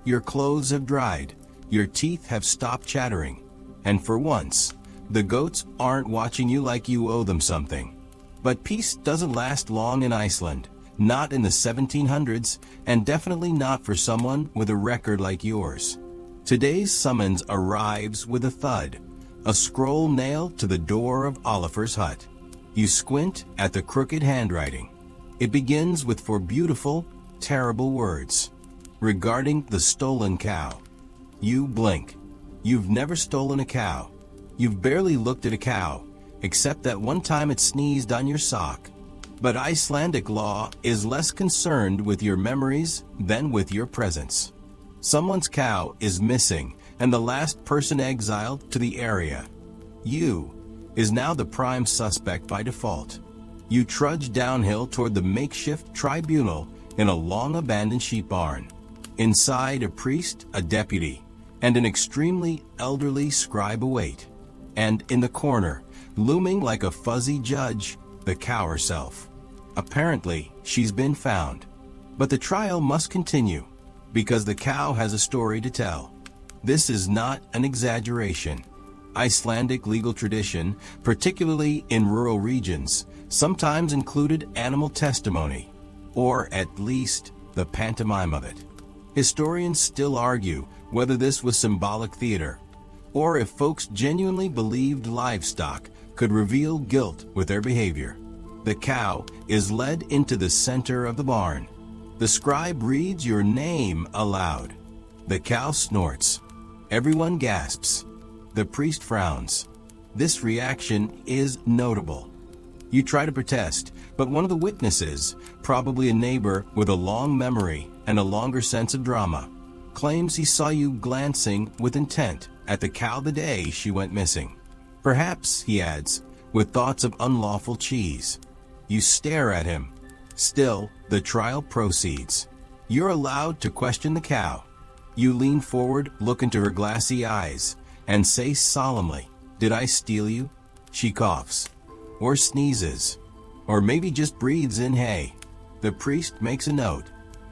Your clothes have dried, your teeth have stopped chattering, and for once, the goats aren't watching you like you owe them something. But peace doesn't last long in Iceland, not in the 1700s, and definitely not for someone with a record like yours. Today's summons arrives with a thud, a scroll nailed to the door of Olafur's hut. You squint at the crooked handwriting. It begins with 4 beautiful, terrible words. Regarding the stolen cow. You blink. You've never stolen a cow. You've barely looked at a cow, except that one time it sneezed on your sock. But Icelandic law is less concerned with your memories than with your presence. Someone's cow is missing, and the last person exiled to the area, you, is now the prime suspect by default. You trudge downhill toward the makeshift tribunal in a long-abandoned sheep barn. Inside, a priest, a deputy, and an extremely elderly scribe await. And in the corner, looming like a fuzzy judge, the cow herself. Apparently, she's been found. But the trial must continue, because the cow has a story to tell. This is not an exaggeration. Icelandic legal tradition, particularly in rural regions, sometimes included animal testimony, or at least the pantomime of it. Historians still argue whether this was symbolic theater, or if folks genuinely believed livestock could reveal guilt with their behavior. The cow is led into the center of the barn. The scribe reads your name aloud. The cow snorts. Everyone gasps. The priest frowns. This reaction is notable. You try to protest, but one of the witnesses, probably a neighbor with a long memory and a longer sense of drama, claims he saw you glancing with intent at the cow the day she went missing. Perhaps, he adds, with thoughts of unlawful cheese. You stare at him. Still, the trial proceeds. You're allowed to question the cow. You lean forward, look into her glassy eyes, and say solemnly, "Did I steal you?" She coughs, or sneezes, or maybe just breathes in hay. The priest makes a note.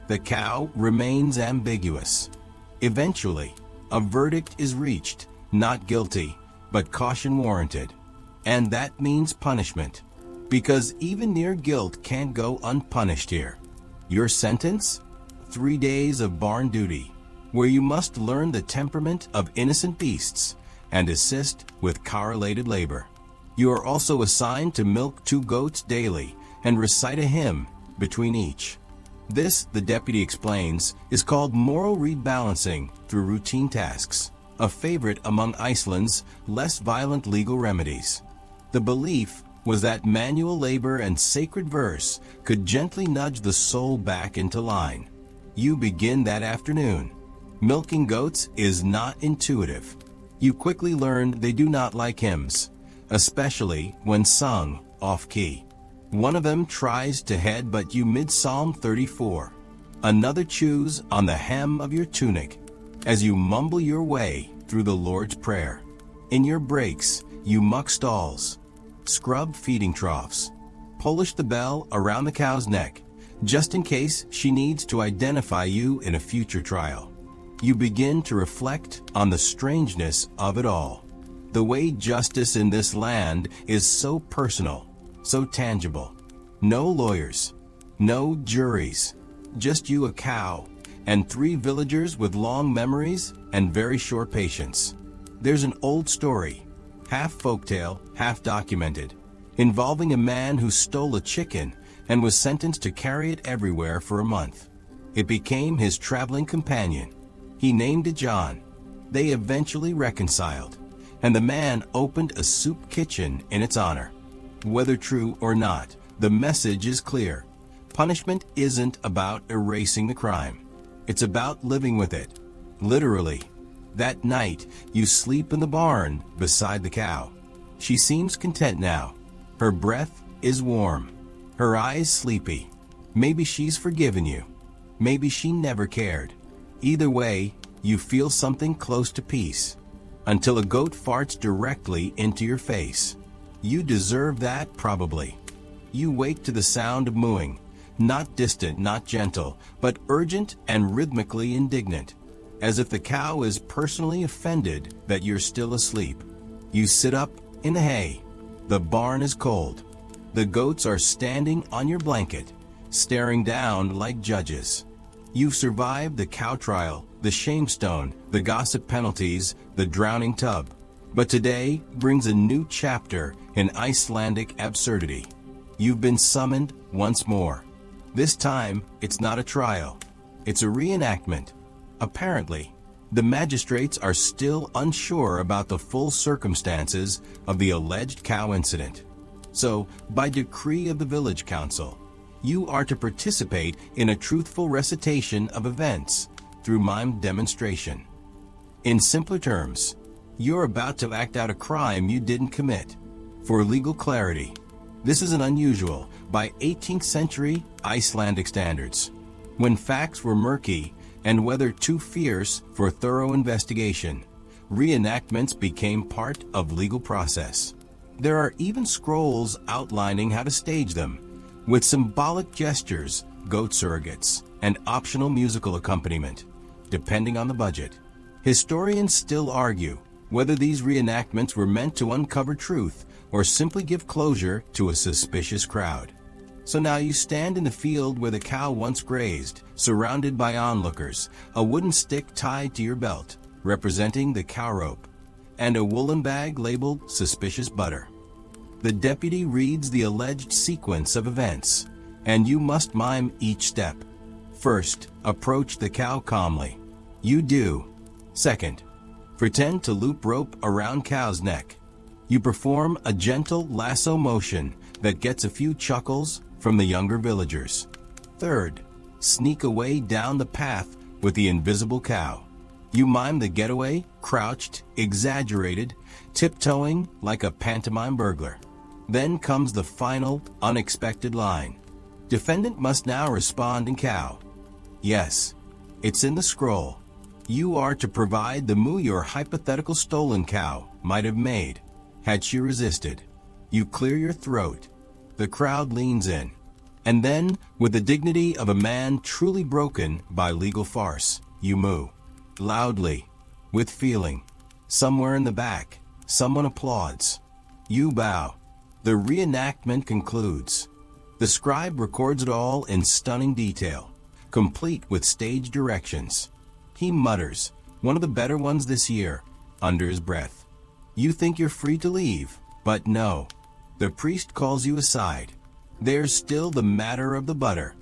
The cow remains ambiguous. Eventually, a verdict is reached, not guilty, but caution warranted. And that means punishment. Because even near guilt can't go unpunished here. Your sentence? 3 days of barn duty, where you must learn the temperament of innocent beasts and assist with correlated labor. You are also assigned to milk 2 goats daily and recite a hymn between each. This, the deputy explains, is called moral rebalancing through routine tasks, a favorite among Iceland's less violent legal remedies. The belief was that manual labor and sacred verse could gently nudge the soul back into line. You begin that afternoon. Milking goats is not intuitive. You quickly learn they do not like hymns, especially when sung off-key. One of them tries to headbutt you mid-Psalm 34. Another chews on the hem of your tunic as you mumble your way through the Lord's Prayer. In your breaks, you muck stalls, scrub feeding troughs, polish the bell around the cow's neck, just in case she needs to identify you in a future trial. You begin to reflect on the strangeness of it all. The way justice in this land is so personal, so tangible. No lawyers, no juries, just you, a cow, and 3 villagers with long memories and very short patience. There's an old story, half folktale, half documented, involving a man who stole a chicken and was sentenced to carry it everywhere for a month. It became his traveling companion. He named it John. They eventually reconciled, and the man opened a soup kitchen in its honor. Whether true or not, the message is clear. Punishment isn't about erasing the crime. It's about living with it. Literally. That night, you sleep in the barn beside the cow. She seems content now. Her breath is warm. Her eyes sleepy. Maybe she's forgiven you. Maybe she never cared. Either way, you feel something close to peace. Until a goat farts directly into your face. You deserve that, probably. You wake to the sound of mooing. Not distant, not gentle, but urgent and rhythmically indignant. As if the cow is personally offended that you're still asleep. You sit up in the hay. The barn is cold. The goats are standing on your blanket, staring down like judges. You've survived the cow trial, the shamestone, the gossip penalties, the drowning tub. But today brings a new chapter in Icelandic absurdity. You've been summoned once more. This time, it's not a trial. It's a reenactment. Apparently, the magistrates are still unsure about the full circumstances of the alleged cow incident. So, by decree of the village council, you are to participate in a truthful recitation of events through mimed demonstration. In simpler terms, you're about to act out a crime you didn't commit. For legal clarity, this is an unusual by 18th century Icelandic standards, when facts were murky and weather too fierce for thorough investigation. Reenactments became part of legal process. There are even scrolls outlining how to stage them, with symbolic gestures, goat surrogates, and optional musical accompaniment, depending on the budget. Historians still argue whether these reenactments were meant to uncover truth or simply give closure to a suspicious crowd. So now you stand in the field where the cow once grazed, surrounded by onlookers, a wooden stick tied to your belt, representing the cow rope, and a woolen bag labeled suspicious butter. The deputy reads the alleged sequence of events, and you must mime each step. First, approach the cow calmly. You do. Second, pretend to loop rope around cow's neck. You perform a gentle lasso motion that gets a few chuckles from the younger villagers. Third, sneak away down the path with the invisible cow. You mime the getaway, crouched, exaggerated, tiptoeing like a pantomime burglar. Then comes the final, unexpected line. Defendant must now respond in cow. Yes, it's in the scroll. You are to provide the moo your hypothetical stolen cow might have made, had she resisted. You clear your throat. The crowd leans in. And then, with the dignity of a man truly broken by legal farce, you moo. Loudly, with feeling. Somewhere in the back, someone applauds. You bow. The reenactment concludes. The scribe records it all in stunning detail, complete with stage directions. He mutters, one of the better ones this year, under his breath. You think you're free to leave, but no. The priest calls you aside. There's still the matter of the butter.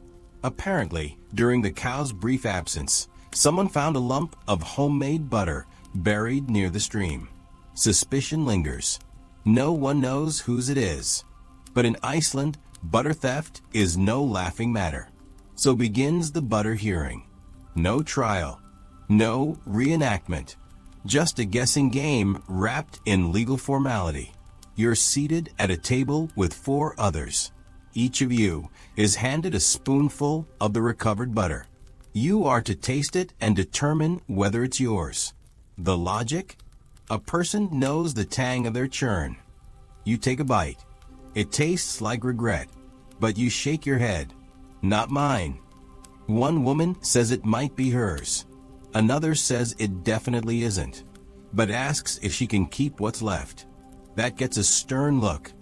Apparently, during the cow's brief absence, someone found a lump of homemade butter buried near the stream. Suspicion lingers. No one knows whose it is. But in Iceland, butter theft is no laughing matter. So begins the butter hearing. No trial. No reenactment. Just a guessing game wrapped in legal formality. You're seated at a table with 4 others. Each of you is handed a spoonful of the recovered butter. You are to taste it and determine whether it's yours. The logic? A person knows the tang of their churn. You take a bite. It tastes like regret, but you shake your head. Not mine. One woman says it might be hers. Another says it definitely isn't, but asks if she can keep what's left. That gets a stern look.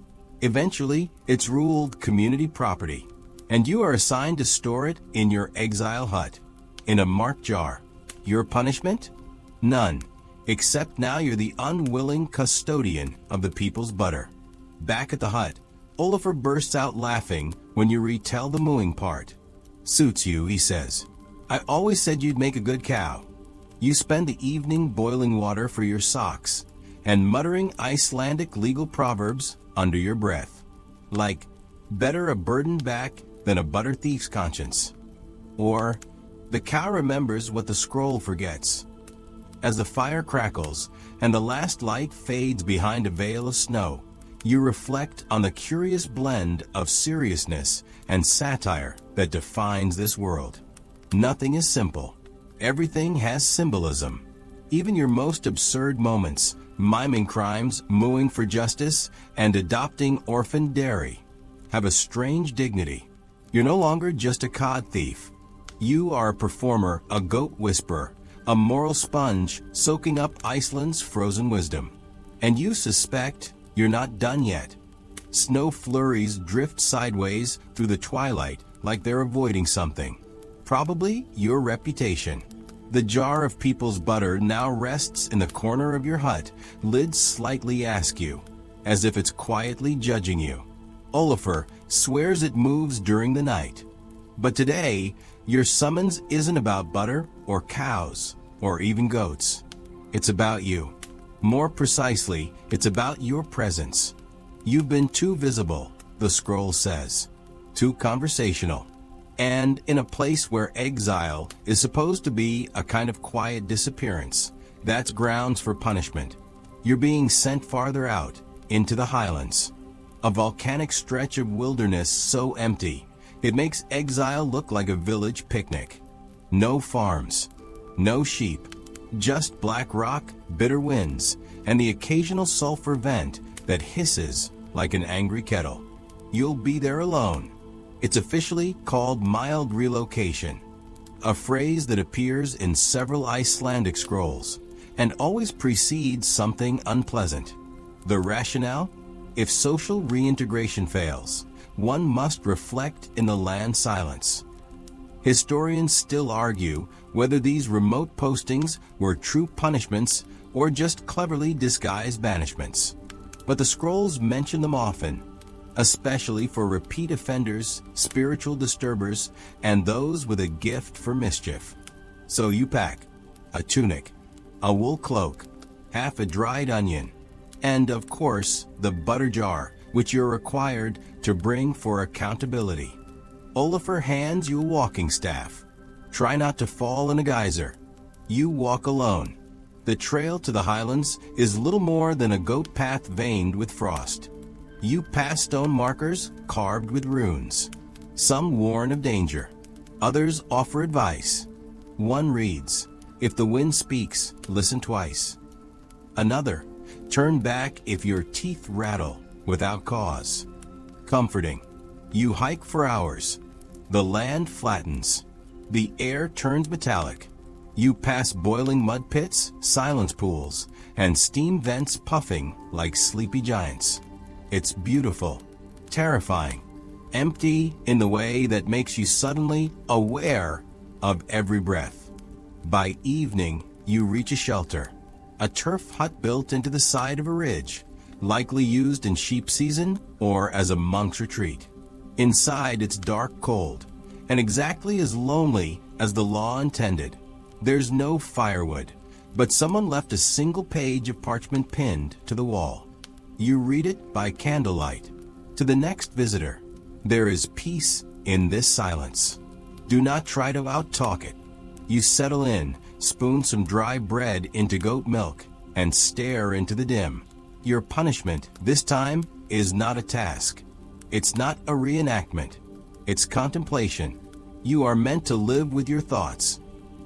Eventually, it's ruled community property, and you are assigned to store it in your exile hut, in a marked jar. Your punishment? None, except now you're the unwilling custodian of the people's butter. Back at the hut, Olafur bursts out laughing when you retell the mooing part. Suits you, he says. I always said you'd make a good cow. You spend the evening boiling water for your socks and muttering Icelandic legal proverbs under your breath. Like, better a burdened back than a butter thief's conscience. Or, the cow remembers what the scroll forgets. As the fire crackles and the last light fades behind a veil of snow, you reflect on the curious blend of seriousness and satire that defines this world. Nothing is simple. Everything has symbolism. Even your most absurd moments, miming crimes, mooing for justice, and adopting orphan dairy, have a strange dignity. You're no longer just a cod thief. You are a performer, a goat whisperer, a moral sponge soaking up Iceland's frozen wisdom. And you suspect you're not done yet. Snow flurries drift sideways through the twilight like they're avoiding something. Probably your reputation. The jar of people's butter now rests in the corner of your hut, lids slightly askew, as if it's quietly judging you. Olafur swears it moves during the night. But today, your summons isn't about butter or cows or even goats. It's about you. More precisely, it's about your presence. You've been too visible, the scroll says. Too conversational. And in a place where exile is supposed to be a kind of quiet disappearance, that's grounds for punishment. You're being sent farther out, into the highlands. A volcanic stretch of wilderness so empty, it makes exile look like a village picnic. No farms, no sheep, just black rock, bitter winds, and the occasional sulfur vent that hisses like an angry kettle. You'll be there alone. It's officially called mild relocation, a phrase that appears in several Icelandic scrolls and always precedes something unpleasant. The rationale? If social reintegration fails, one must reflect in the land silence. Historians still argue whether these remote postings were true punishments or just cleverly disguised banishments. But the scrolls mention them often, especially for repeat offenders, spiritual disturbers, and those with a gift for mischief. So you pack a tunic, a wool cloak, half a dried onion, and of course, the butter jar, which you're required to bring for accountability. Olafur hands you a walking staff. Try not to fall in a geyser. You walk alone. The trail to the highlands is little more than a goat path veined with frost. You pass stone markers carved with runes. Some warn of danger. Others offer advice. One reads, "If the wind speaks, listen twice." Another, "Turn back if your teeth rattle without cause." Comforting. You hike for hours. The land flattens. The air turns metallic. You pass boiling mud pits, silence pools, and steam vents puffing like sleepy giants. It's beautiful, terrifying, empty in the way that makes you suddenly aware of every breath. By evening, you reach a shelter, a turf hut built into the side of a ridge, likely used in sheep season or as a monk's retreat. Inside, it's dark, cold, and exactly as lonely as the law intended. There's no firewood, but someone left a single page of parchment pinned to the wall. You read it by candlelight. To the next visitor, there is peace in this silence. Do not try to outtalk it. You settle in, spoon some dry bread into goat milk, and stare into the dim. Your punishment, this time, is not a task. It's not a reenactment. It's contemplation. You are meant to live with your thoughts,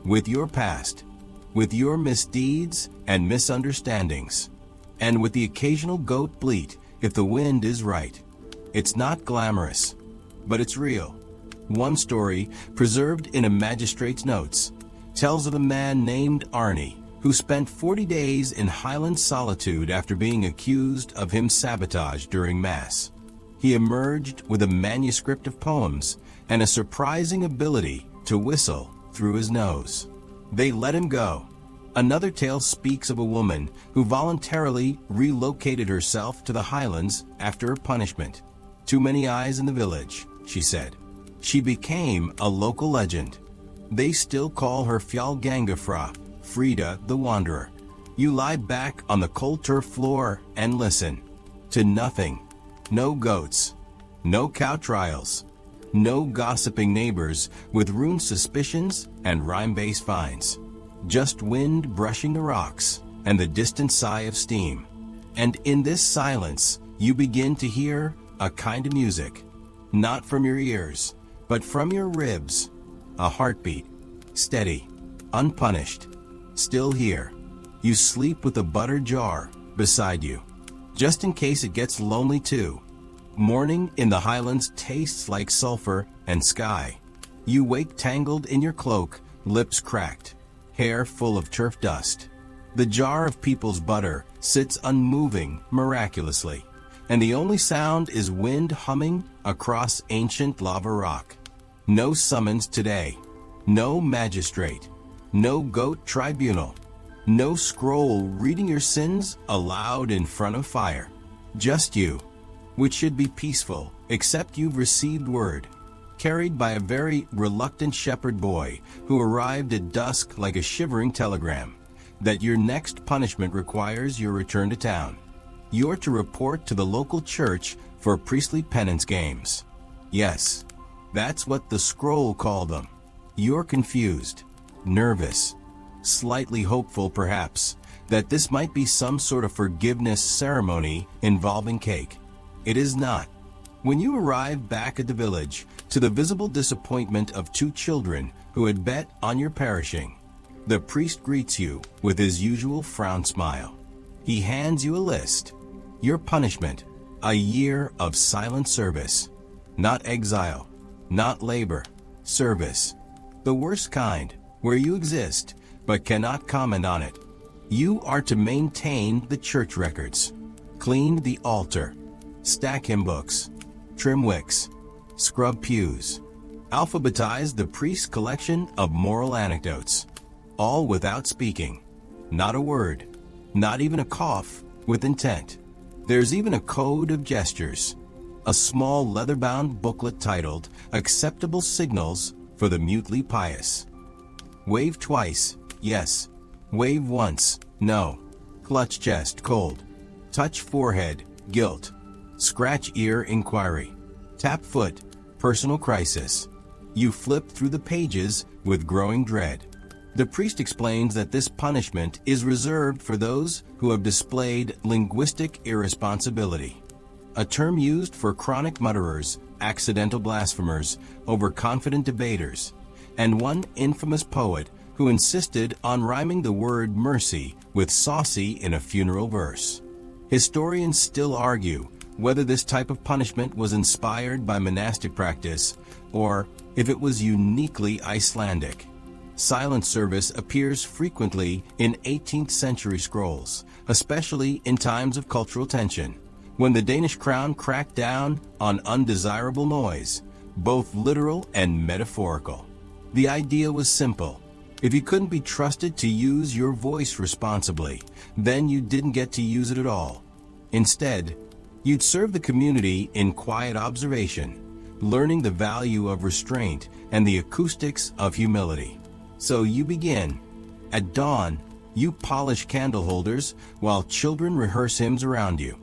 with your past, with your misdeeds and misunderstandings, and with the occasional goat bleat if the wind is right. It's not glamorous, but it's real. One story, preserved in a magistrate's notes, tells of a man named Arnie who spent 40 days in Highland solitude after being accused of him sabotage during Mass. He emerged with a manuscript of poems and a surprising ability to whistle through his nose. They let him go. Another tale speaks of a woman who voluntarily relocated herself to the Highlands after her punishment. "Too many eyes in the village," she said. She became a local legend. They still call her Fjallgangafra, Frida the Wanderer. You lie back on the cold turf floor and listen to nothing. No goats, no cow trials, no gossiping neighbors with ruined suspicions and rhyme-based finds. Just wind brushing the rocks and the distant sigh of steam. And in this silence, you begin to hear a kind of music, not from your ears, but from your ribs. A heartbeat, steady, unpunished, still here. You sleep with a butter jar beside you, just in case it gets lonely too. Morning in the Highlands tastes like sulfur and sky. You wake tangled in your cloak, lips cracked, hair full of turf dust. The jar of people's butter sits unmoving miraculously, and the only sound is wind humming across ancient lava rock. No summons today, no magistrate, no goat tribunal, no scroll reading your sins aloud in front of fire. Just you, which should be peaceful, except you've received word, carried by a very reluctant shepherd boy who arrived at dusk like a shivering telegram, that your next punishment requires your return to town. You're to report to the local church for priestly penance games. Yes, that's what the scroll called them. You're confused, nervous, slightly hopeful perhaps, that this might be some sort of forgiveness ceremony involving cake. It is not. When you arrive back at the village, to the visible disappointment of two children who had bet on your perishing, the priest greets you with his usual frown smile. He hands you a list. Your punishment, a year of silent service. Not exile, not labor, service. The worst kind, where you exist, but cannot comment on it. You are to maintain the church records, clean the altar, stack hymn books, trim wicks, scrub pews, alphabetize the priest's collection of moral anecdotes, all without speaking. Not a word, not even a cough with intent. There's even a code of gestures, a small leather-bound booklet titled Acceptable Signals for the Mutely Pious. Wave twice, yes. Wave once, no. Clutch chest, cold. Touch forehead, guilt. Scratch ear, inquiry. Tap foot, personal crisis. You flip through the pages with growing dread. The priest explains that this punishment is reserved for those who have displayed linguistic irresponsibility. a term used for chronic mutterers, accidental blasphemers, overconfident debaters, and one infamous poet who insisted on rhyming the word mercy with saucy in a funeral verse. Historians still argue whether this type of punishment was inspired by monastic practice or if it was uniquely Icelandic. Silent service appears frequently in 18th century scrolls, especially in times of cultural tension, when the Danish crown cracked down on undesirable noise, both literal and metaphorical. The idea was simple. If you couldn't be trusted to use your voice responsibly, then you didn't get to use it at all. Instead, you'd serve the community in quiet observation, learning the value of restraint and the acoustics of humility. So you begin. At dawn, you polish candle holders while children rehearse hymns around you.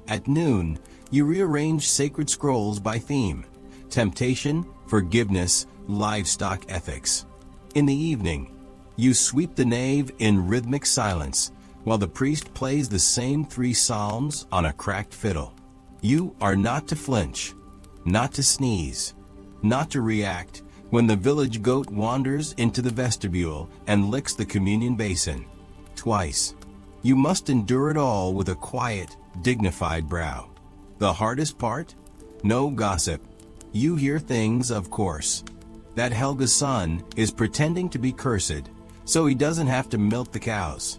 At noon, you rearrange sacred scrolls by theme: temptation, forgiveness, livestock ethics. In the evening, you sweep the nave in rhythmic silence while the priest plays the same 3 psalms on a cracked fiddle. You are not to flinch, not to sneeze, not to react when the village goat wanders into the vestibule and licks the communion basin. Twice. You must endure it all with a quiet, dignified brow. The hardest part? No gossip. You hear things, of course. That Helga's son is pretending to be cursed, so he doesn't have to milk the cows.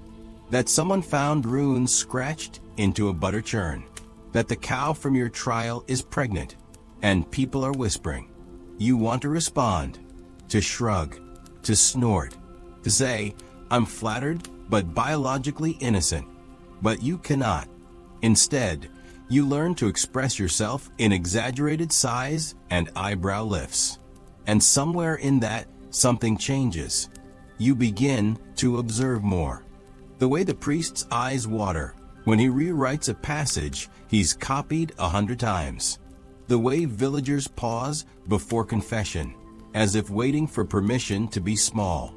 That someone found runes scratched into a butter churn. That the cow from your trial is pregnant, and people are whispering. You want to respond, to shrug, to snort, to say, "I'm flattered, but biologically innocent." But you cannot. Instead, you learn to express yourself in exaggerated sighs and eyebrow lifts. And somewhere in that, something changes. You begin to observe more. The way the priest's eyes water when he rewrites a passage he's copied 100 times. The way villagers pause before confession, as if waiting for permission to be small.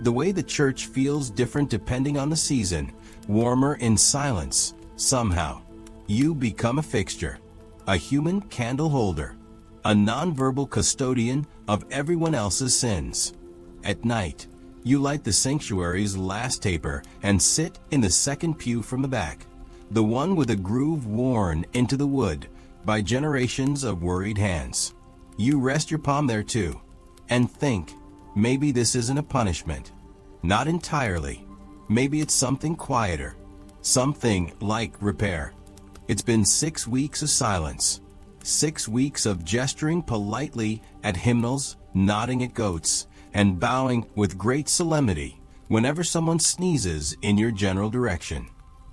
The way the church feels different depending on the season, warmer in silence. Somehow, you become a fixture, a human candle holder, a nonverbal custodian of everyone else's sins. At night, you light the sanctuary's last taper and sit in the second pew from the back, the one with a groove worn into the wood by generations of worried hands. You rest your palm there too, and think, maybe this isn't a punishment. Not entirely. Maybe it's something quieter. Something like repair. It's been 6 weeks of silence. 6 weeks of gesturing politely at hymnals, nodding at goats, and bowing with great solemnity whenever someone sneezes in your general direction.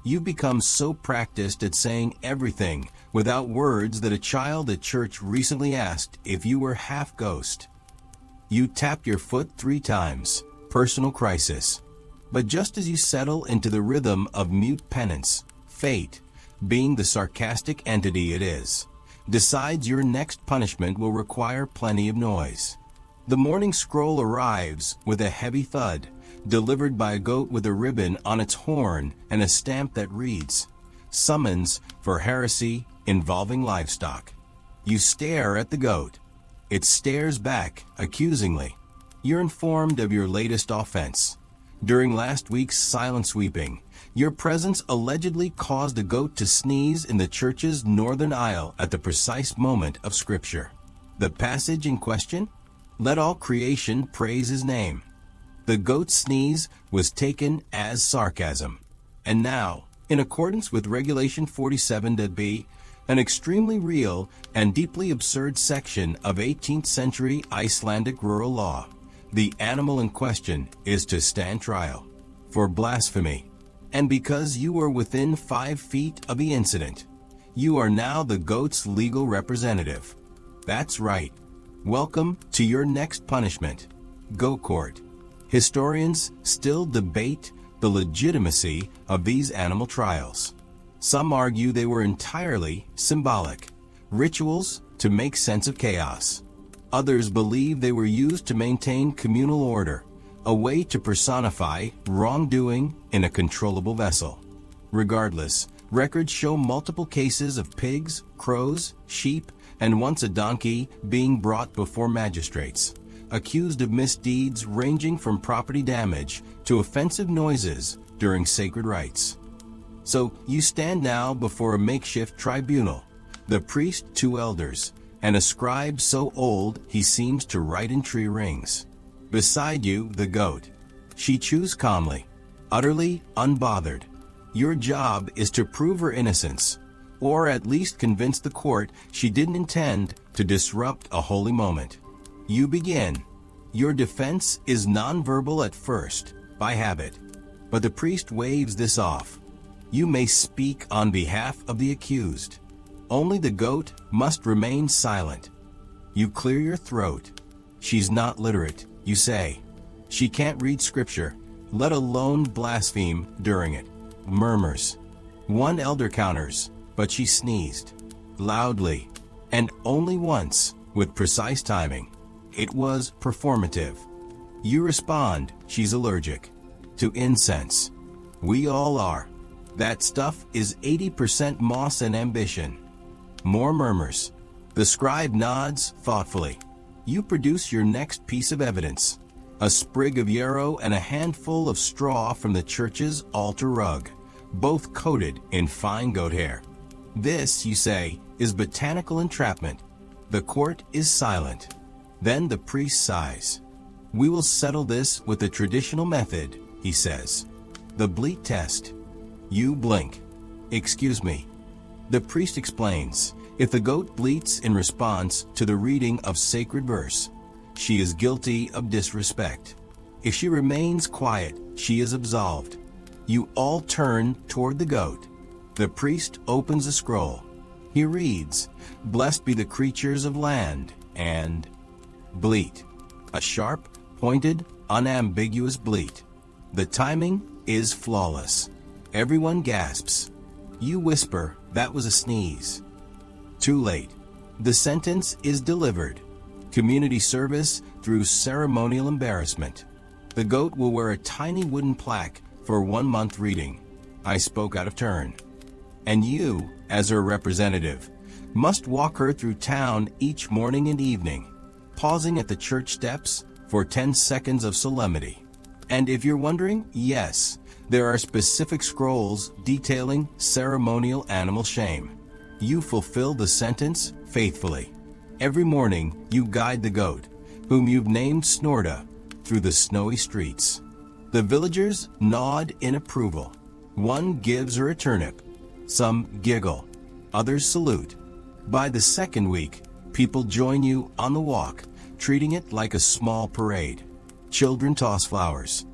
You've become so practiced at saying everything without words that a child at church recently asked if you were half ghost. You tap your foot 3 times. Personal crisis. But just as you settle into the rhythm of mute penance, fate, being the sarcastic entity it is, decides your next punishment will require plenty of noise. The morning scroll arrives with a heavy thud, delivered by a goat with a ribbon on its horn and a stamp that reads, "Summons for heresy involving livestock." You stare at the goat. It stares back accusingly. You're informed of your latest offense. During last week's silent sweeping, your presence allegedly caused a goat to sneeze in the church's northern aisle at the precise moment of Scripture. The passage in question? Let all creation praise his name. The goat's sneeze was taken as sarcasm. And now, in accordance with Regulation 47.b, an extremely real and deeply absurd section of 18th century Icelandic rural law, the animal in question is to stand trial for blasphemy. And because you were within 5 feet of the incident, you are now the goat's legal representative. That's right. Welcome to your next punishment, Goat Court. Historians still debate the legitimacy of these animal trials. Some argue they were entirely symbolic, rituals to make sense of chaos. Others believe they were used to maintain communal order, a way to personify wrongdoing in a controllable vessel. Regardless, Records show multiple cases of pigs, crows, sheep, and once a donkey being brought before magistrates, accused of misdeeds ranging from property damage to offensive noises during sacred rites. So you stand now before a makeshift tribunal, the priest, 2 elders, and a scribe so old he seems to write in tree rings. Beside you, the goat. She chews calmly, utterly unbothered. Your job is to prove her innocence, or at least convince the court she didn't intend to disrupt a holy moment. You begin. Your defense is nonverbal at first, by habit, but the priest waves this off. You may speak on behalf of the accused. Only the goat must remain silent. You clear your throat. She's not literate, you say. She can't read scripture, let alone blaspheme during it. Murmurs. 1 elder counters, but she sneezed. Loudly. And only once, with precise timing. It was performative. You respond, she's allergic. To incense. We all are. That stuff is 80% moss and ambition. More murmurs. The scribe nods thoughtfully. You produce your next piece of evidence. A sprig of yarrow and a handful of straw from the church's altar rug, both coated in fine goat hair. This, you say, is botanical entrapment. The court is silent. Then the priest sighs. We will settle this with the traditional method, he says. The bleat test. You blink. Excuse me. The priest explains. If the goat bleats in response to the reading of sacred verse, she is guilty of disrespect. If she remains quiet, she is absolved. You all turn toward the goat. The priest opens a scroll. He reads, "Blessed be the creatures of land," and bleat. A sharp, pointed, unambiguous bleat. The timing is flawless. Everyone gasps. You whisper, "That was a sneeze." Too late. The sentence is delivered. Community service through ceremonial embarrassment. The goat will wear a tiny wooden plaque for 1 month reading. I spoke out of turn. And you, as her representative, must walk her through town each morning and evening, pausing at the church steps for 10 seconds of solemnity. And if you're wondering, yes, there are specific scrolls detailing ceremonial animal shame. You fulfill the sentence faithfully. Every morning, you guide the goat, whom you've named Snorda, through the snowy streets. The villagers nod in approval. One gives her a turnip. Some giggle. Others salute. By the second week, people join you on the walk, treating it like a small parade. Children toss flowers.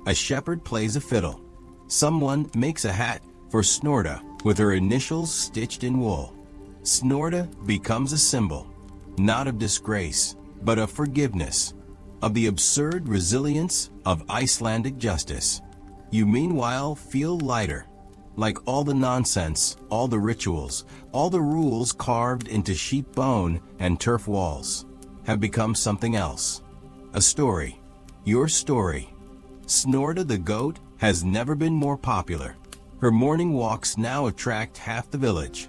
A shepherd plays a fiddle. Someone makes a hat for Snorda with her initials stitched in wool. Snorda becomes a symbol, not of disgrace, but of forgiveness, of the absurd resilience of Icelandic justice. You meanwhile feel lighter, like all the nonsense, all the rituals, all the rules carved into sheep bone and turf walls have become something else. A story. Your story. Snorda the goat has never been more popular. Her morning walks now attract half the village.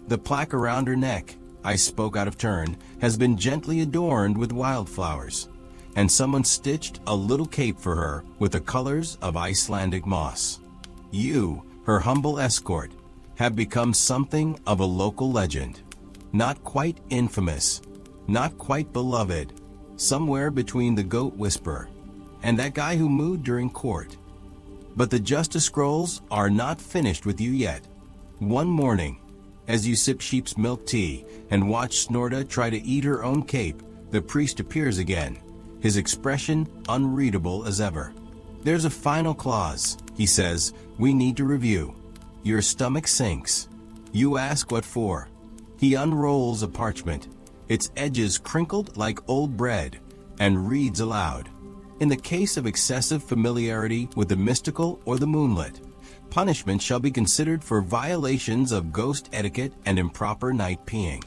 The plaque around her neck, I spoke out of turn, has been gently adorned with wildflowers, and someone stitched a little cape for her with the colors of Icelandic moss. You, her humble escort, have become something of a local legend. Not quite infamous, not quite beloved, somewhere between the goat whisperer and that guy who mooed during court. But the justice scrolls are not finished with you yet. One morning, as you sip sheep's milk tea and watch Snorda try to eat her own cape, the priest appears again, his expression unreadable as ever. There's a final clause, he says, we need to review. Your stomach sinks. You ask what for. He unrolls a parchment, its edges crinkled like old bread, and reads aloud. In the case of excessive familiarity with the mystical or the moonlit, punishment shall be considered for violations of ghost etiquette and improper night peeing.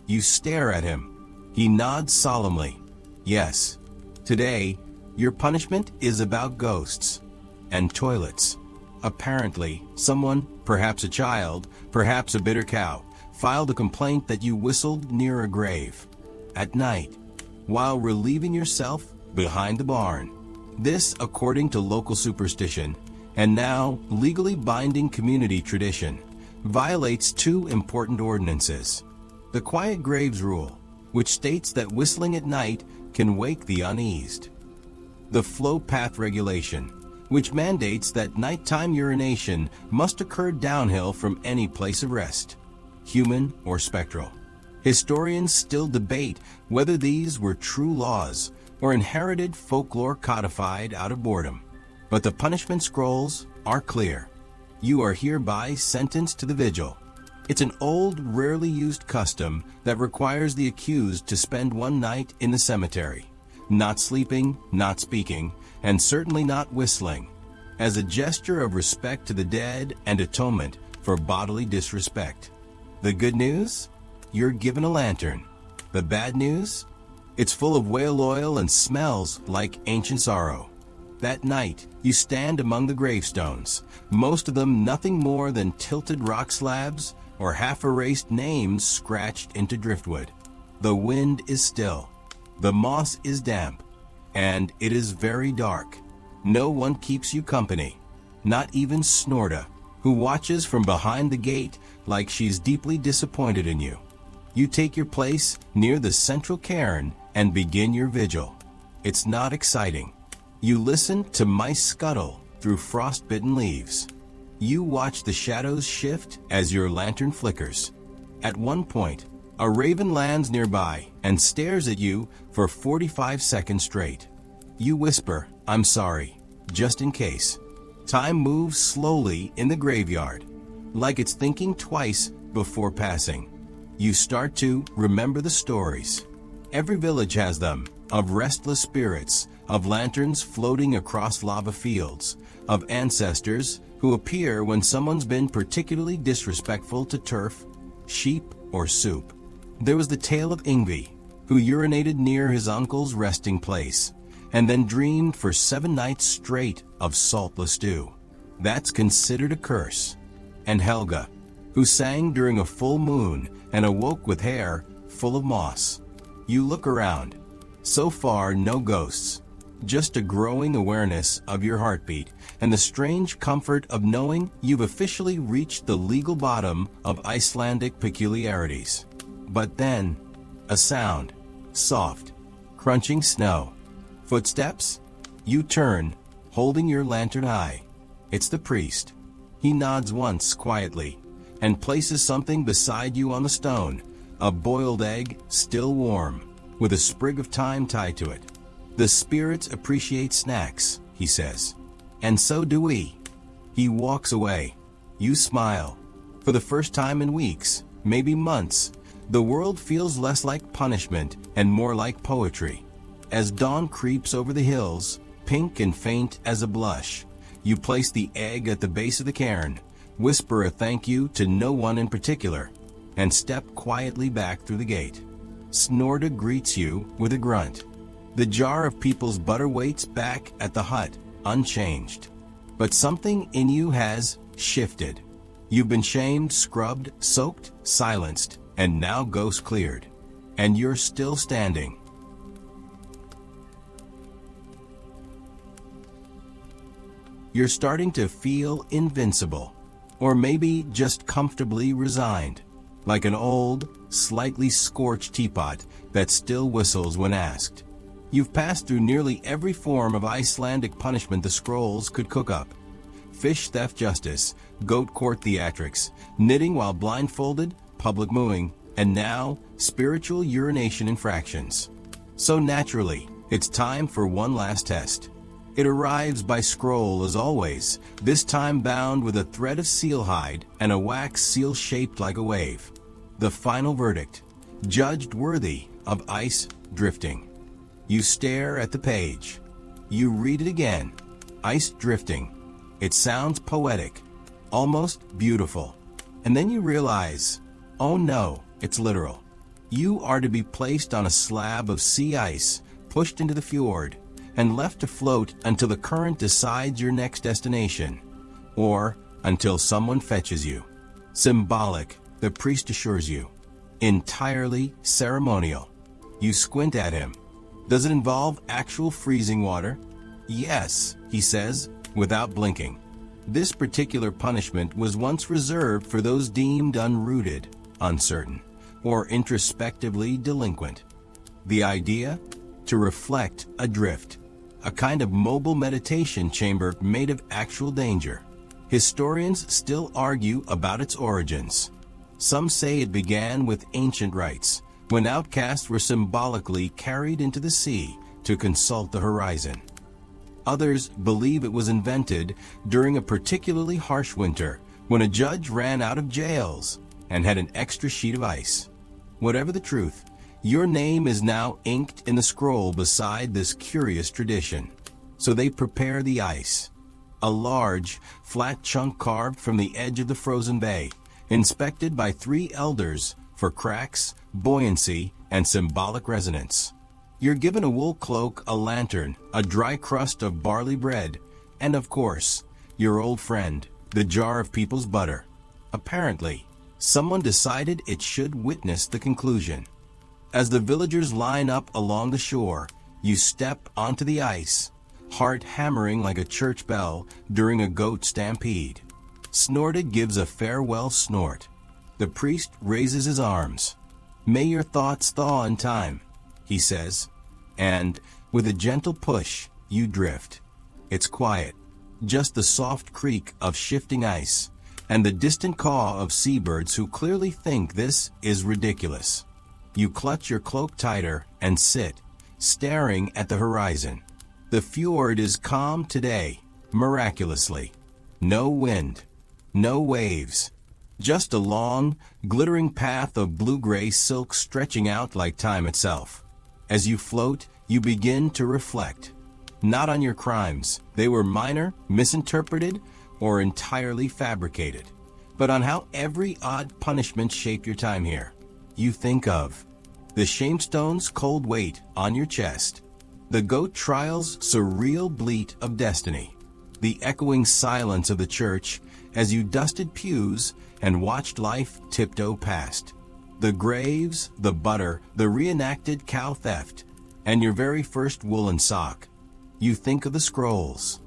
You stare at him. He nods solemnly. Yes, today, your punishment is about ghosts and toilets. Apparently, someone, perhaps a child, perhaps a bitter cow, filed a complaint that you whistled near a grave. At night, while relieving yourself behind the barn. This, according to local superstition, and now legally binding community tradition, violates two important ordinances. The Quiet Graves Rule, which states that whistling at night can wake the uneased. The Flow Path Regulation, which mandates that nighttime urination must occur downhill from any place of rest, human or spectral. Historians still debate whether these were true laws or inherited folklore codified out of boredom. But the punishment scrolls are clear. You are hereby sentenced to the vigil. It's an old, rarely used custom that requires the accused to spend one night in the cemetery, not sleeping, not speaking, and certainly not whistling, as a gesture of respect to the dead and atonement for bodily disrespect. The good news? You're given a lantern. The bad news? It's full of whale oil and smells like ancient sorrow. That night, you stand among the gravestones, most of them nothing more than tilted rock slabs or half-erased names scratched into driftwood. The wind is still, the moss is damp, and it is very dark. No one keeps you company, not even Snorda, who watches from behind the gate like she's deeply disappointed in you. You take your place near the central cairn and begin your vigil. It's not exciting. You listen to mice scuttle through frostbitten leaves. You watch the shadows shift as your lantern flickers. At one point, a raven lands nearby and stares at you for 45 seconds straight. You whisper, "I'm sorry," just in case. Time moves slowly in the graveyard, like it's thinking twice before passing. You start to remember the stories. Every village has them, of restless spirits, of lanterns floating across lava fields, of ancestors who appear when someone's been particularly disrespectful to turf, sheep, or soup. There was the tale of Yngvi, who urinated near his uncle's resting place, and then dreamed for 7 nights straight of saltless stew. That's considered a curse. And Helga, who sang during a full moon and awoke with hair full of moss. You look around. So far, no ghosts. Just a growing awareness of your heartbeat and the strange comfort of knowing you've officially reached the legal bottom of Icelandic peculiarities. But then, a sound. Soft, crunching snow. Footsteps? You turn, holding your lantern high. It's the priest. He nods once quietly and places something beside you on the stone, a boiled egg still warm, with a sprig of thyme tied to it. The spirits appreciate snacks, he says. And so do we. He walks away. You smile. For the first time in weeks, maybe months, the world feels less like punishment and more like poetry. As dawn creeps over the hills, pink and faint as a blush, you place the egg at the base of the cairn, whisper a thank you to no one in particular, and step quietly back through the gate. Snorda greets you with a grunt. The jar of people's butter waits back at the hut, unchanged. But something in you has shifted. You've been shamed, scrubbed, soaked, silenced, and now ghost cleared. And you're still standing. You're starting to feel invincible, or maybe just comfortably resigned, like an old, slightly scorched teapot that still whistles when asked. You've passed through nearly every form of Icelandic punishment the scrolls could cook up. Fish theft justice, goat court theatrics, knitting while blindfolded, public mooing, and now spiritual urination infractions. So naturally, it's time for one last test. It arrives by scroll as always, this time bound with a thread of seal hide and a wax seal shaped like a wave. The final verdict, judged worthy of ice drifting. You stare at the page. You read it again. Ice drifting. It sounds poetic, almost beautiful. And then you realize, oh no, it's literal. You are to be placed on a slab of sea ice, pushed into the fjord, and left to float until the current decides your next destination. or until someone fetches you. Symbolic, the priest assures you. Entirely ceremonial. You squint at him. Does it involve actual freezing water? Yes, he says, without blinking. This particular punishment was once reserved for those deemed unrooted, uncertain, or introspectively delinquent. The idea? To reflect adrift. A kind of mobile meditation chamber made of actual danger. Historians still argue about its origins. Some say it began with ancient rites, when outcasts were symbolically carried into the sea to consult the horizon. Others believe it was invented during a particularly harsh winter, when a judge ran out of jails and had an extra sheet of ice. Whatever the truth, your name is now inked in the scroll beside this curious tradition. So they prepare the ice. A large, flat chunk carved from the edge of the frozen bay, inspected by 3 elders for cracks, buoyancy, and symbolic resonance. You're given a wool cloak, a lantern, a dry crust of barley bread, and of course, your old friend, the jar of people's butter. Apparently, someone decided it should witness the conclusion. As the villagers line up along the shore, you step onto the ice, heart hammering like a church bell during a goat stampede. Snorted gives a farewell snort. The priest raises his arms. May your thoughts thaw in time, he says, and, with a gentle push, you drift. It's quiet, just the soft creak of shifting ice, and the distant caw of seabirds who clearly think this is ridiculous. You clutch your cloak tighter and sit, staring at the horizon. The fjord is calm today, miraculously. No wind, no waves. Just a long, glittering path of blue-gray silk stretching out like time itself. As you float, you begin to reflect. Not on your crimes, they were minor, misinterpreted, or entirely fabricated, but on how every odd punishment shaped your time here. You think of the shamestone's cold weight on your chest, the goat trial's surreal bleat of destiny, the echoing silence of the church as you dusted pews and watched life tiptoe past, the graves, the butter, the reenacted cow theft, and your very first woolen sock. You think of the scrolls,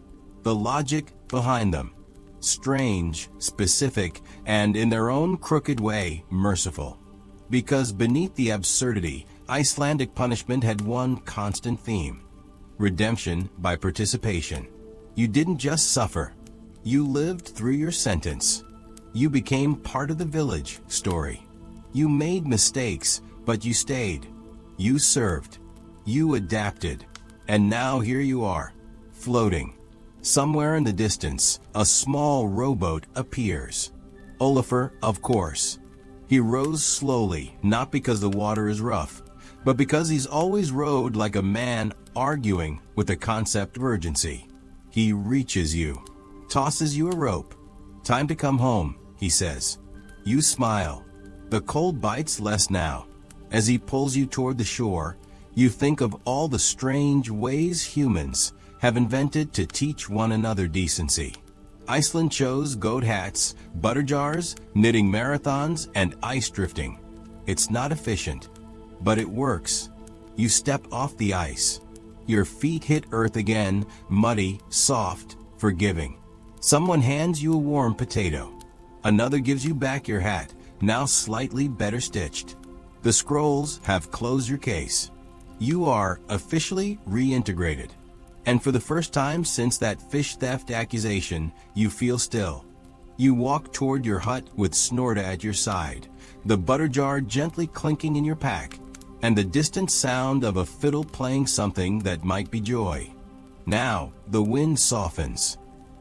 the logic behind them, strange, specific, and in their own crooked way, merciful. Because beneath the absurdity, Icelandic punishment had one constant theme: redemption by participation. You didn't just suffer. You lived through your sentence. You became part of the village story. You made mistakes, but you stayed. You served. You adapted. And now here you are, floating. Somewhere in the distance, a small rowboat appears. Olafur, of course. He rows slowly, not because the water is rough, but because he's always rowed like a man arguing with the concept of urgency. He reaches you, tosses you a rope. Time to come home, he says. You smile. The cold bites less now. As he pulls you toward the shore, you think of all the strange ways humans have invented to teach one another decency. Iceland chose goat hats, butter jars, knitting marathons, and ice drifting. It's not efficient, but it works. You step off the ice. Your feet hit earth again, muddy, soft, forgiving. Someone hands you a warm potato. Another gives you back your hat, now slightly better stitched. The scrolls have closed your case. You are officially reintegrated. And for the first time since that fish theft accusation, you feel still. You walk toward your hut with Snorda at your side, the butter jar gently clinking in your pack, and the distant sound of a fiddle playing something that might be joy. Now, the wind softens.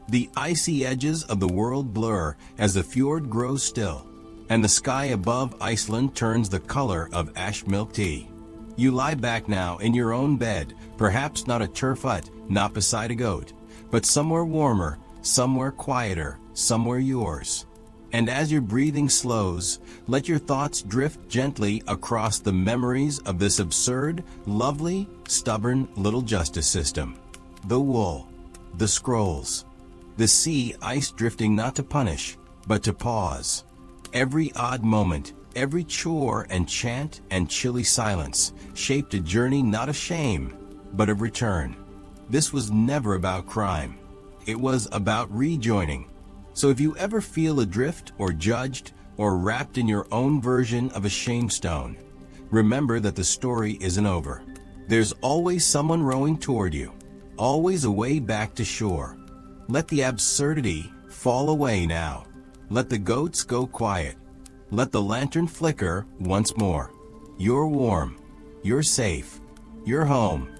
The icy edges of the world blur as the fjord grows still, and the sky above Iceland turns the color of ash milk tea. You lie back now in your own bed, perhaps not a turf hut, not beside a goat, but somewhere warmer, somewhere quieter, somewhere yours. And as your breathing slows, let your thoughts drift gently across the memories of this absurd, lovely, stubborn little justice system. The wool, the scrolls, The sea ice drifting not to punish, but to pause. Every odd moment, every chore and chant and chilly silence shaped a journey not of shame, but of return. This was never about crime. It was about rejoining. So if you ever feel adrift or judged or wrapped in your own version of a shamestone, remember that the story isn't over. There's always someone rowing toward you, always a way back to shore. Let the absurdity fall away now. Let the goats go quiet. Let the lantern flicker once more. You're warm. You're safe. You're home.